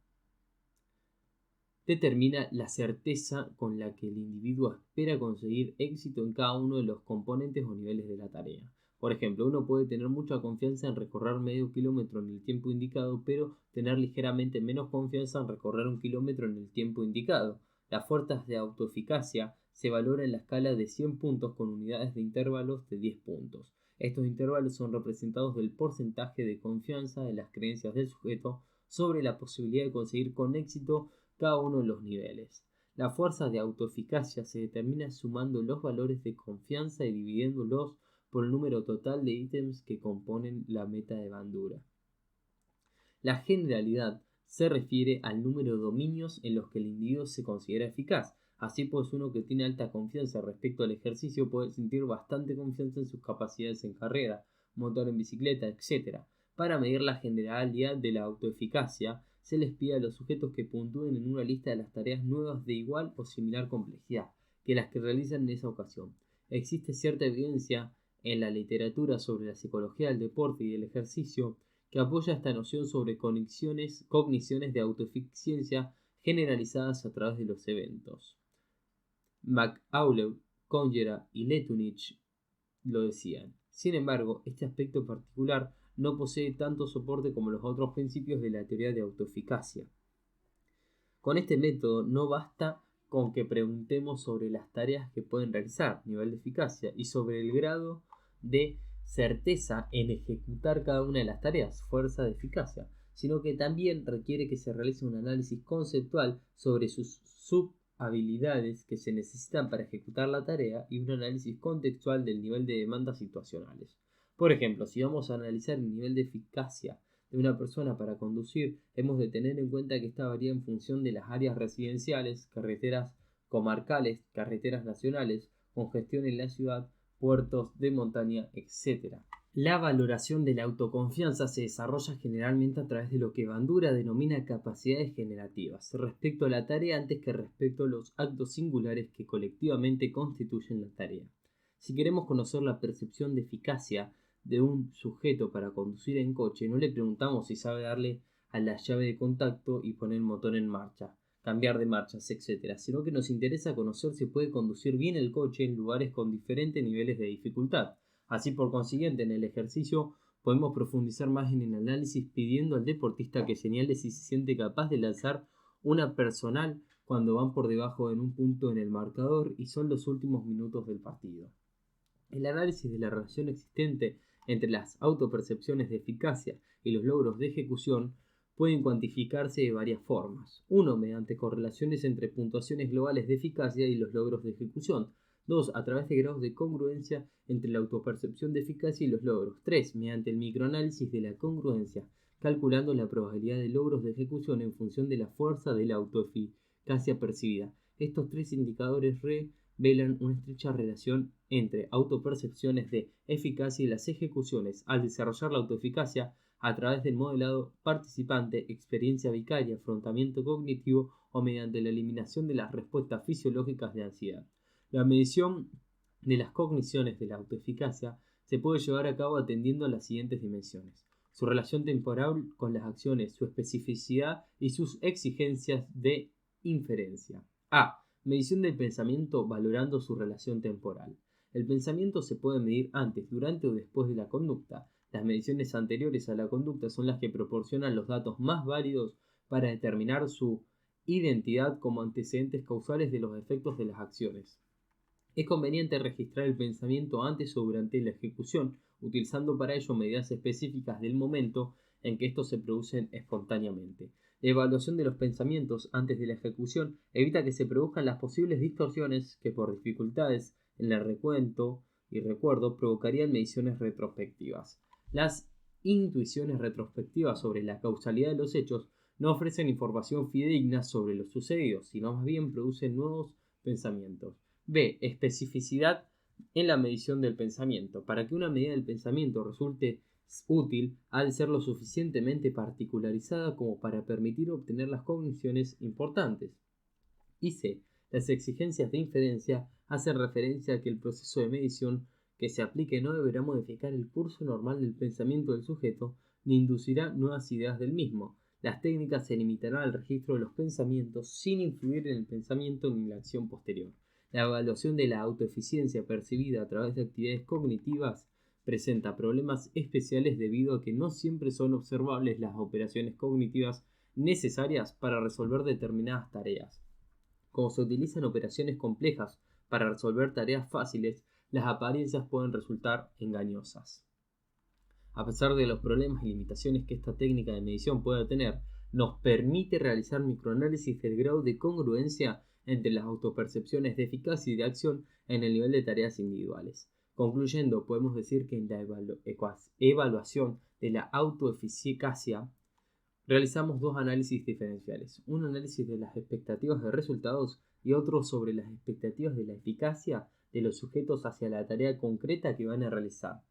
determina la certeza con la que el individuo espera conseguir éxito en cada uno de los componentes o niveles de la tarea. Por ejemplo, uno puede tener mucha confianza en recorrer medio kilómetro en el tiempo indicado, pero tener ligeramente menos confianza en recorrer 1 kilómetro en el tiempo indicado. Las fuerzas de autoeficacia se valoran en la escala de 100 puntos con unidades de intervalos de 10 puntos. Estos intervalos son representados del porcentaje de confianza de las creencias del sujeto sobre la posibilidad de conseguir con éxito cada uno de los niveles. La fuerza de autoeficacia se determina sumando los valores de confianza y dividiéndolos por el número total de ítems que componen la meta de Bandura. La generalidad se refiere al número de dominios en los que el individuo se considera eficaz. Así pues, uno que tiene alta confianza respecto al ejercicio puede sentir bastante confianza en sus capacidades en carrera, montar en bicicleta, etc. Para medir la generalidad de la autoeficacia, se les pide a los sujetos que puntúen en una lista de las tareas nuevas de igual o similar complejidad que las que realizan en esa ocasión. Existe cierta evidencia en la literatura sobre la psicología del deporte y del ejercicio que apoya esta noción sobre cogniciones de autoeficiencia generalizadas a través de los eventos. McAuley, Conjera y Letunich lo decían. Sin embargo, este aspecto particular no posee tanto soporte como los otros principios de la teoría de autoeficacia. Con este método no basta con que preguntemos sobre las tareas que pueden realizar, nivel de eficacia, y sobre el grado de certeza en ejecutar cada una de las tareas, fuerza de eficacia, sino que también requiere que se realice un análisis conceptual sobre sus habilidades que se necesitan para ejecutar la tarea y un análisis contextual del nivel de demandas situacionales. Por ejemplo, si vamos a analizar el nivel de eficacia de una persona para conducir, hemos de tener en cuenta que esta varía en función de las áreas residenciales, carreteras comarcales, carreteras nacionales, congestión en la ciudad, puertos de montaña, etc. La valoración de la autoconfianza se desarrolla generalmente a través de lo que Bandura denomina capacidades generativas respecto a la tarea antes que respecto a los actos singulares que colectivamente constituyen la tarea. Si queremos conocer la percepción de eficacia de un sujeto para conducir en coche, no le preguntamos si sabe darle a la llave de contacto y poner el motor en marcha, cambiar de marchas, etc., sino que nos interesa conocer si puede conducir bien el coche en lugares con diferentes niveles de dificultad. Así, por consiguiente, en el ejercicio podemos profundizar más en el análisis pidiendo al deportista que señale si se siente capaz de lanzar una personal cuando van por debajo en un punto en el marcador y son los últimos minutos del partido. El análisis de la relación existente entre las autopercepciones de eficacia y los logros de ejecución pueden cuantificarse de varias formas. 1. Mediante correlaciones entre puntuaciones globales de eficacia y los logros de ejecución. 2. A través de grados de congruencia entre la autopercepción de eficacia y los logros. 3. Mediante el microanálisis de la congruencia, calculando la probabilidad de logros de ejecución en función de la fuerza de la autoeficacia percibida. Estos tres indicadores revelan una estrecha relación entre autopercepciones de eficacia y las ejecuciones. Al desarrollar la autoeficacia a través del modelado participante, experiencia vicaria, afrontamiento cognitivo o mediante la eliminación de las respuestas fisiológicas de ansiedad. La medición de las cogniciones de la autoeficacia se puede llevar a cabo atendiendo a las siguientes dimensiones: su relación temporal con las acciones, su especificidad y sus exigencias de inferencia. A. Medición del pensamiento valorando su relación temporal. El pensamiento se puede medir antes, durante o después de la conducta. Las mediciones anteriores a la conducta son las que proporcionan los datos más válidos para determinar su identidad como antecedentes causales de los efectos de las acciones. Es conveniente registrar el pensamiento antes o durante la ejecución, utilizando para ello medidas específicas del momento en que estos se producen espontáneamente. La evaluación de los pensamientos antes de la ejecución evita que se produzcan las posibles distorsiones que por dificultades en el recuento y recuerdo provocarían mediciones retrospectivas. Las intuiciones retrospectivas sobre la causalidad de los hechos no ofrecen información fidedigna sobre lo sucedido, sino más bien producen nuevos pensamientos. B. Especificidad en la medición del pensamiento. Para que una medida del pensamiento resulte útil, ha de ser lo suficientemente particularizada como para permitir obtener las cogniciones importantes. Y C. Las exigencias de inferencia hacen referencia a que el proceso de medición que se aplique no deberá modificar el curso normal del pensamiento del sujeto ni inducirá nuevas ideas del mismo. Las técnicas se limitarán al registro de los pensamientos sin influir en el pensamiento ni en la acción posterior. La evaluación de la autoeficiencia percibida a través de actividades cognitivas presenta problemas especiales debido a que no siempre son observables las operaciones cognitivas necesarias para resolver determinadas tareas. Como se utilizan operaciones complejas para resolver tareas fáciles, las apariencias pueden resultar engañosas. A pesar de los problemas y limitaciones que esta técnica de medición puede tener, nos permite realizar microanálisis del grado de congruencia entre las autopercepciones de eficacia y de acción en el nivel de tareas individuales. Concluyendo, podemos decir que en la evaluación de la autoeficacia realizamos dos análisis diferenciales: un análisis de las expectativas de resultados y otro sobre las expectativas de la eficacia de los sujetos hacia la tarea concreta que van a realizar.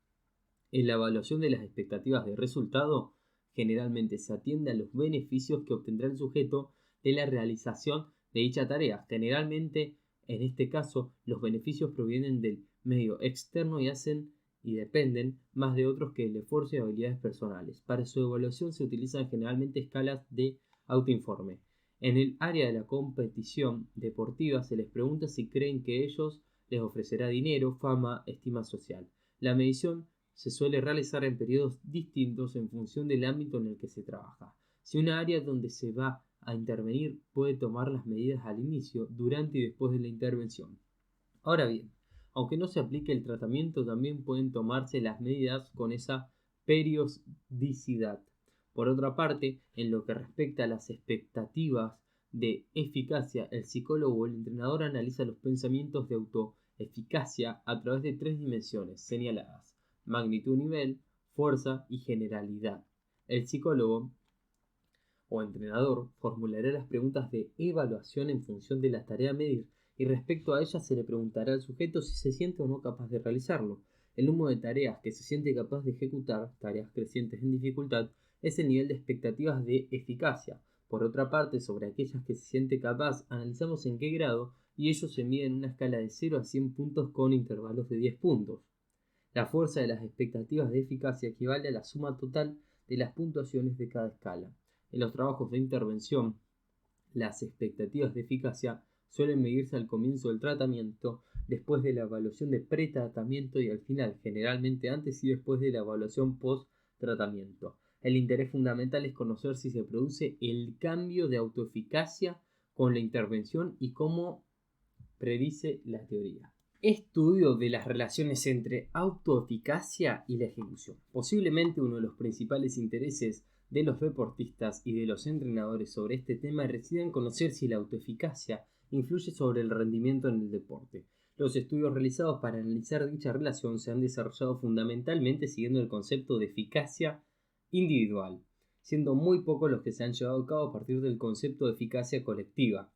En la evaluación de las expectativas de resultado, generalmente se atiende a los beneficios que obtendrá el sujeto de la realización de dicha tarea. Generalmente, en este caso, los beneficios provienen del medio externo y dependen más de otros que del esfuerzo y habilidades personales. Para su evaluación se utilizan generalmente escalas de autoinforme. En el área de la competición deportiva se les pregunta si creen que ellos les ofrecerá dinero, fama, estima social. La medición se suele realizar en periodos distintos en función del ámbito en el que se trabaja. Si una área donde se va a intervenir puede tomar las medidas al inicio, durante y después de la intervención. Ahora bien, aunque no se aplique el tratamiento, también pueden tomarse las medidas con esa periodicidad. Por otra parte, en lo que respecta a las expectativas de eficacia, el psicólogo o el entrenador analiza los pensamientos de autoeficacia a través de 3 dimensiones señaladas: magnitud, nivel, fuerza y generalidad. El psicólogo o entrenador formulará las preguntas de evaluación en función de la tarea a medir y respecto a ella se le preguntará al sujeto si se siente o no capaz de realizarlo. El número de tareas que se siente capaz de ejecutar, tareas crecientes en dificultad, es el nivel de expectativas de eficacia. Por otra parte, sobre aquellas que se siente capaz, analizamos en qué grado y ello se mide en una escala de 0 a 100 puntos con intervalos de 10 puntos. La fuerza de las expectativas de eficacia equivale a la suma total de las puntuaciones de cada escala. En los trabajos de intervención, las expectativas de eficacia suelen medirse al comienzo del tratamiento, después de la evaluación de pretratamiento y al final, generalmente antes y después de la evaluación post-tratamiento. El interés fundamental es conocer si se produce el cambio de autoeficacia con la intervención y cómo predice la teoría. Estudio de las relaciones entre autoeficacia y la ejecución. Posiblemente uno de los principales intereses de los deportistas y de los entrenadores sobre este tema reside en conocer si la autoeficacia influye sobre el rendimiento en el deporte. Los estudios realizados para analizar dicha relación se han desarrollado fundamentalmente siguiendo el concepto de eficacia individual, siendo muy pocos los que se han llevado a cabo a partir del concepto de eficacia colectiva.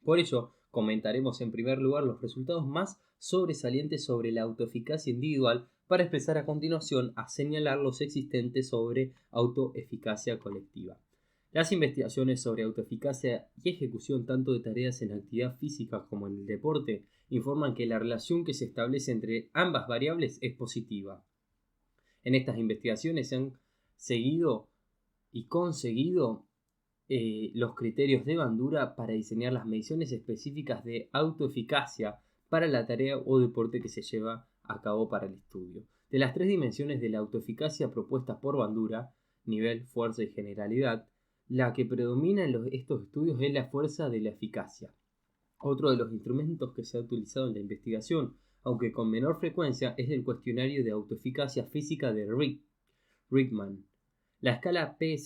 Por ello, comentaremos en primer lugar los resultados más sobresalientes sobre la autoeficacia individual para expresar a continuación a señalar los existentes sobre autoeficacia colectiva. Las investigaciones sobre autoeficacia y ejecución tanto de tareas en actividad física como en el deporte informan que la relación que se establece entre ambas variables es positiva. En estas investigaciones se han seguido y conseguido los criterios de Bandura para diseñar las mediciones específicas de autoeficacia para la tarea o deporte que se lleva a cabo para el estudio. De las 3 dimensiones de la autoeficacia propuestas por Bandura, nivel, fuerza y generalidad, la que predomina en estos estudios es la fuerza de la eficacia. Otro de los instrumentos que se ha utilizado en la investigación, aunque con menor frecuencia, es el cuestionario de autoeficacia física de Rickman. La escala PS,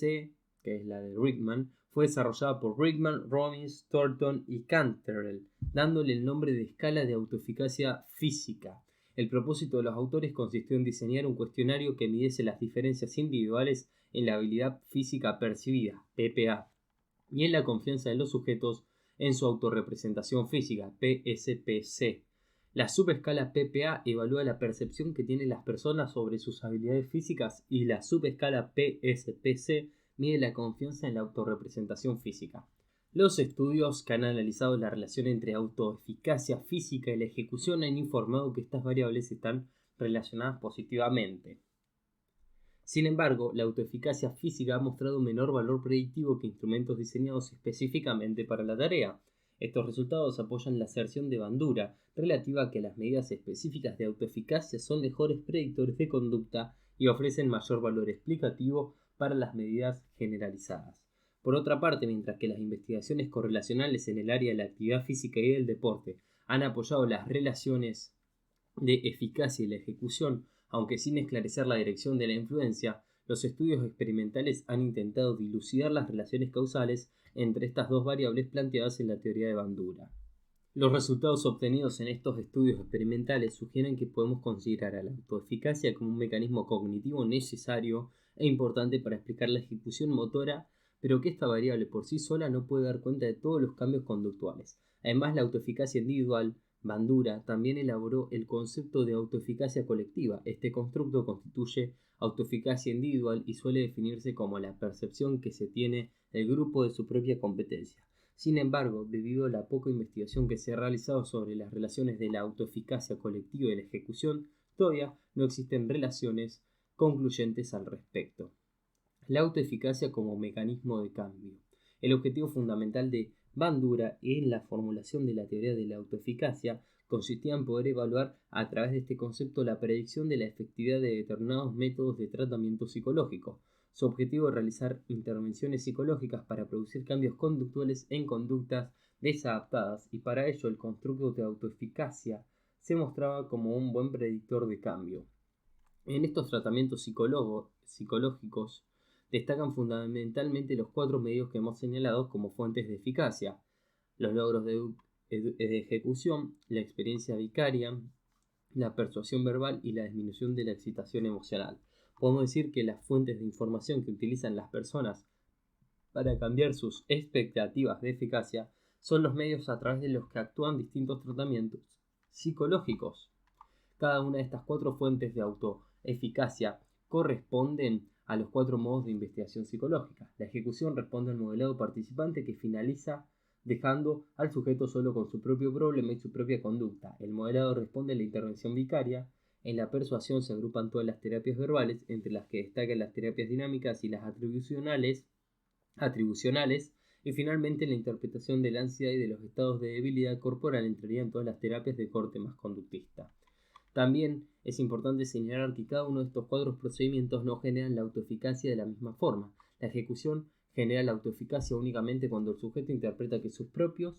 que es la de Rickman, fue desarrollada por Rickman, Robbins, Thornton y Canterell, dándole el nombre de escala de autoeficacia física. El propósito de los autores consistió en diseñar un cuestionario que midiese las diferencias individuales en la habilidad física percibida, PPA, y en la confianza de los sujetos en su autorrepresentación física, PSPC. La subescala PPA evalúa la percepción que tienen las personas sobre sus habilidades físicas y la subescala PSPC mide la confianza en la autorrepresentación física. Los estudios que han analizado la relación entre autoeficacia física y la ejecución han informado que estas variables están relacionadas positivamente. Sin embargo, la autoeficacia física ha mostrado menor valor predictivo que instrumentos diseñados específicamente para la tarea. Estos resultados apoyan la aserción de Bandura relativa a que las medidas específicas de autoeficacia son mejores predictores de conducta y ofrecen mayor valor explicativo para las medidas generalizadas. Por otra parte, mientras que las investigaciones correlacionales en el área de la actividad física y del deporte han apoyado las relaciones de eficacia y la ejecución, aunque sin esclarecer la dirección de la influencia, los estudios experimentales han intentado dilucidar las relaciones causales entre estas dos variables planteadas en la teoría de Bandura. Los resultados obtenidos en estos estudios experimentales sugieren que podemos considerar a la autoeficacia como un mecanismo cognitivo necesario e importante para explicar la ejecución motora, pero que esta variable por sí sola no puede dar cuenta de todos los cambios conductuales. Además, la autoeficacia individual, Bandura también elaboró el concepto de autoeficacia colectiva. Este constructo constituye autoeficacia individual y suele definirse como la percepción que se tiene del grupo de su propia competencia. Sin embargo, debido a la poca investigación que se ha realizado sobre las relaciones de la autoeficacia colectiva y la ejecución, todavía no existen relaciones concluyentes al respecto. La autoeficacia como mecanismo de cambio. El objetivo fundamental de Bandura en la formulación de la teoría de la autoeficacia consistía en poder evaluar a través de este concepto la predicción de la efectividad de determinados métodos de tratamiento psicológico. Su objetivo es realizar intervenciones psicológicas para producir cambios conductuales en conductas desadaptadas y para ello el constructo de autoeficacia se mostraba como un buen predictor de cambio. En estos tratamientos psicológicos destacan fundamentalmente los 4 medios que hemos señalado como fuentes de eficacia: los logros de ejecución, la experiencia vicaria, la persuasión verbal y la disminución de la excitación emocional. Podemos decir que las fuentes de información que utilizan las personas para cambiar sus expectativas de eficacia son los medios a través de los que actúan distintos tratamientos psicológicos. Cada una de estas 4 fuentes de autoeficacia corresponden a los 4 modos de investigación psicológica. La ejecución responde al modelado participante que finaliza dejando al sujeto solo con su propio problema y su propia conducta. El modelado responde a la intervención vicaria. En la persuasión se agrupan todas las terapias verbales, entre las que destacan las terapias dinámicas y las atribucionales, y finalmente la interpretación de la ansiedad y de los estados de debilidad corporal entraría en todas las terapias de corte más conductista. También es importante señalar que cada uno de estos 4 procedimientos no generan la autoeficacia de la misma forma. La ejecución genera la autoeficacia únicamente cuando el sujeto interpreta que sus propios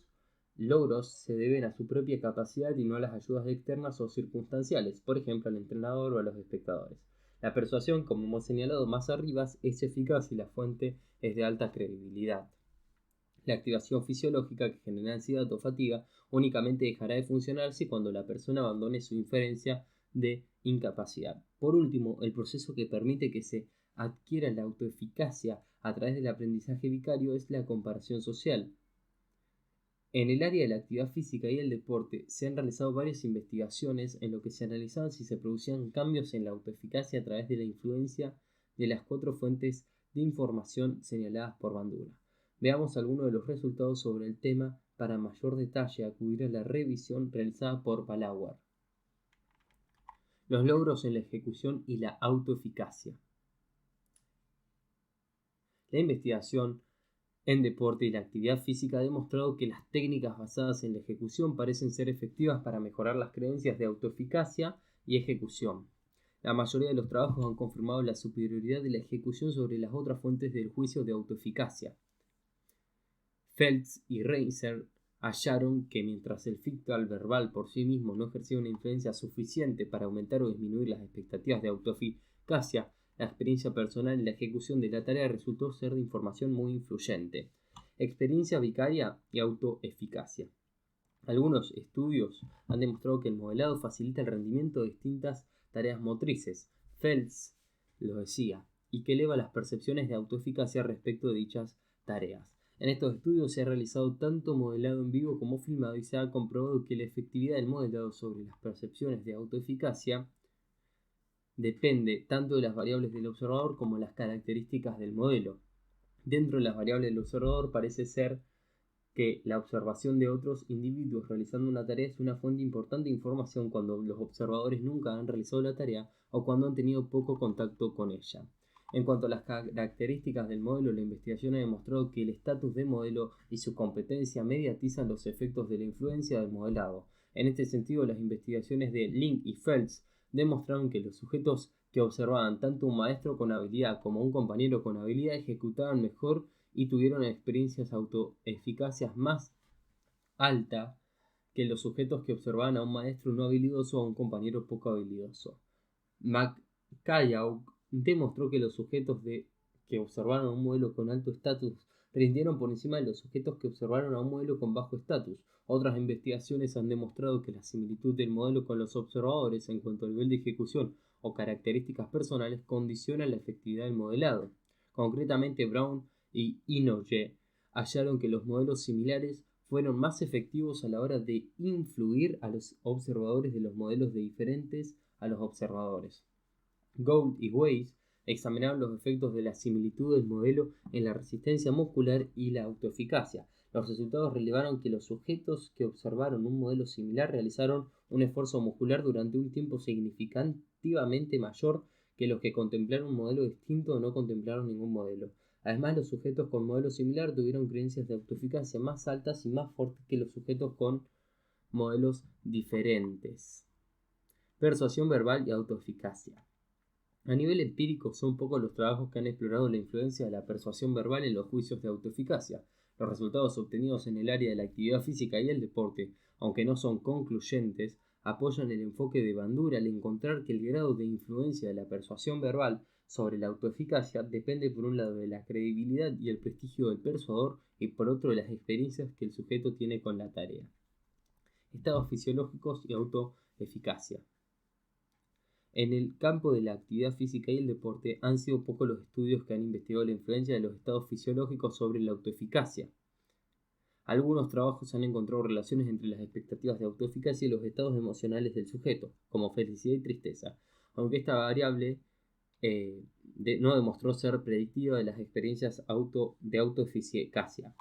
logros se deben a su propia capacidad y no a las ayudas externas o circunstanciales, por ejemplo al entrenador o a los espectadores. La persuasión, como hemos señalado más arriba, es eficaz y la fuente es de alta credibilidad. La activación fisiológica que genera ansiedad o fatiga únicamente dejará de funcionar si cuando la persona abandone su inferencia de incapacidad. Por último, el proceso que permite que se adquiera la autoeficacia a través del aprendizaje vicario es la comparación social. En el área de la actividad física y el deporte se han realizado varias investigaciones en lo que se analizaban si se producían cambios en la autoeficacia a través de la influencia de las 4 fuentes de información señaladas por Bandura. Veamos algunos de los resultados sobre el tema. Para mayor detalle, acudir a la revisión realizada por Ballauer. Los logros en la ejecución y la autoeficacia. La investigación en deporte y la actividad física ha demostrado que las técnicas basadas en la ejecución parecen ser efectivas para mejorar las creencias de autoeficacia y ejecución. La mayoría de los trabajos han confirmado la superioridad de la ejecución sobre las otras fuentes del juicio de autoeficacia. Feltz y Reiser hallaron que mientras el feedback verbal por sí mismo no ejercía una influencia suficiente para aumentar o disminuir las expectativas de autoeficacia, la experiencia personal y la ejecución de la tarea resultó ser de información muy influyente. Experiencia vicaria y autoeficacia. Algunos estudios han demostrado que el modelado facilita el rendimiento de distintas tareas motrices, Feltz lo decía, y que eleva las percepciones de autoeficacia respecto de dichas tareas. En estos estudios se ha realizado tanto modelado en vivo como filmado y se ha comprobado que la efectividad del modelado sobre las percepciones de autoeficacia depende tanto de las variables del observador como de las características del modelo. Dentro de las variables del observador parece ser que la observación de otros individuos realizando una tarea es una fuente importante de información cuando los observadores nunca han realizado la tarea o cuando han tenido poco contacto con ella. En cuanto a las características del modelo, la investigación ha demostrado que el estatus de modelo y su competencia mediatizan los efectos de la influencia del modelado. En este sentido, las investigaciones de Link y Feltz demostraron que los sujetos que observaban tanto un maestro con habilidad como un compañero con habilidad ejecutaban mejor y tuvieron experiencias autoeficacias más alta que los sujetos que observaban a un maestro no habilidoso o a un compañero poco habilidoso. McCullough demostró que los sujetos que observaron a un modelo con alto estatus rindieron por encima de los sujetos que observaron a un modelo con bajo estatus. Otras investigaciones han demostrado que la similitud del modelo con los observadores en cuanto al nivel de ejecución o características personales condiciona la efectividad del modelado. Concretamente, Brown y Inoue hallaron que los modelos similares fueron más efectivos a la hora de influir a los observadores de los modelos diferentes a los observadores. Gould y Weiss examinaron los efectos de la similitud del modelo en la resistencia muscular y la autoeficacia. Los resultados revelaron que los sujetos que observaron un modelo similar realizaron un esfuerzo muscular durante un tiempo significativamente mayor que los que contemplaron un modelo distinto o no contemplaron ningún modelo. Además, los sujetos con modelo similar tuvieron creencias de autoeficacia más altas y más fuertes que los sujetos con modelos diferentes. Persuasión verbal y autoeficacia. A nivel empírico, son pocos los trabajos que han explorado la influencia de la persuasión verbal en los juicios de autoeficacia. Los resultados obtenidos en el área de la actividad física y el deporte, aunque no son concluyentes, apoyan el enfoque de Bandura al encontrar que el grado de influencia de la persuasión verbal sobre la autoeficacia depende por un lado de la credibilidad y el prestigio del persuador y por otro de las experiencias que el sujeto tiene con la tarea. Estados fisiológicos y autoeficacia. En el campo de la actividad física y el deporte han sido pocos los estudios que han investigado la influencia de los estados fisiológicos sobre la autoeficacia. Algunos trabajos han encontrado relaciones entre las expectativas de autoeficacia y los estados emocionales del sujeto, como felicidad y tristeza, aunque esta variable no demostró ser predictiva de las experiencias de autoeficacia.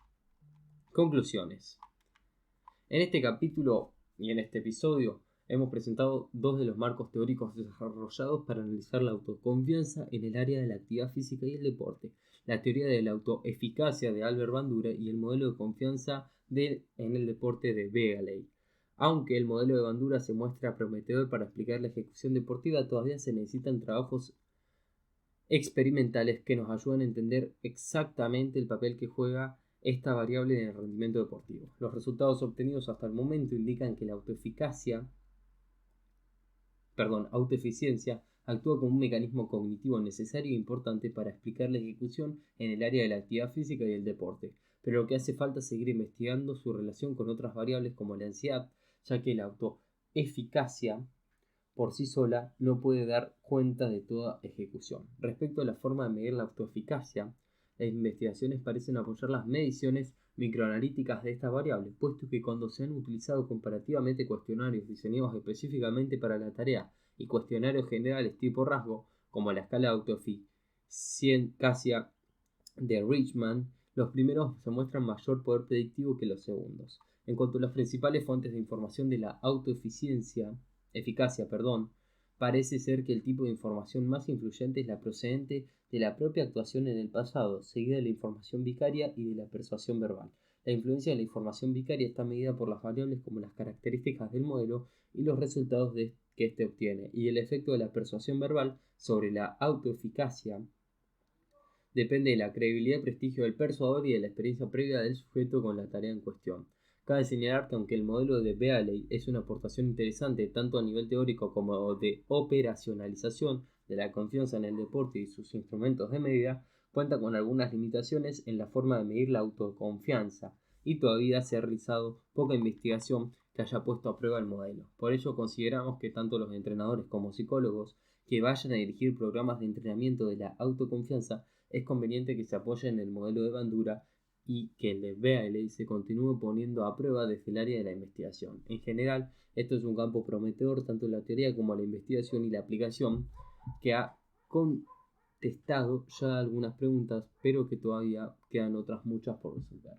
Conclusiones. En este capítulo y en este episodio hemos presentado dos de los marcos teóricos desarrollados para analizar la autoconfianza en el área de la actividad física y el deporte, la teoría de la autoeficacia de Albert Bandura y el modelo de confianza en el deporte de Begaley. Aunque el modelo de Bandura se muestra prometedor para explicar la ejecución deportiva, todavía se necesitan trabajos experimentales que nos ayudan a entender exactamente el papel que juega esta variable en el rendimiento deportivo. Los resultados obtenidos hasta el momento indican que la autoeficiencia actúa como un mecanismo cognitivo necesario e importante para explicar la ejecución en el área de la actividad física y el deporte, pero lo que hace falta es seguir investigando su relación con otras variables como la ansiedad, ya que la autoeficacia por sí sola no puede dar cuenta de toda ejecución. Respecto a la forma de medir la autoeficacia, las investigaciones parecen apoyar las mediciones microanalíticas de esta variable, puesto que cuando se han utilizado comparativamente cuestionarios diseñados específicamente para la tarea y cuestionarios generales tipo rasgo, como la escala de autoeficacia de Richman, los primeros se muestran mayor poder predictivo que los segundos. En cuanto a las principales fuentes de información de la eficacia, parece ser que el tipo de información más influyente es la procedente de la propia actuación en el pasado, seguida de la información vicaria y de la persuasión verbal. La influencia de la información vicaria está medida por las variables como las características del modelo y los resultados que éste obtiene, y el efecto de la persuasión verbal sobre la autoeficacia depende de la credibilidad y prestigio del persuador y de la experiencia previa del sujeto con la tarea en cuestión. Cabe señalar que aunque el modelo de Bealey es una aportación interesante tanto a nivel teórico como de operacionalización de la confianza en el deporte y sus instrumentos de medida, cuenta con algunas limitaciones en la forma de medir la autoconfianza y todavía se ha realizado poca investigación que haya puesto a prueba el modelo. Por ello consideramos que tanto los entrenadores como psicólogos que vayan a dirigir programas de entrenamiento de la autoconfianza es conveniente que se apoye en el modelo de Bandura y que el de Bealey se continúe poniendo a prueba desde el área de la investigación. En general, esto es un campo prometedor tanto en la teoría como en la investigación y la aplicación, que ha contestado ya algunas preguntas, pero que todavía quedan otras muchas por resolver.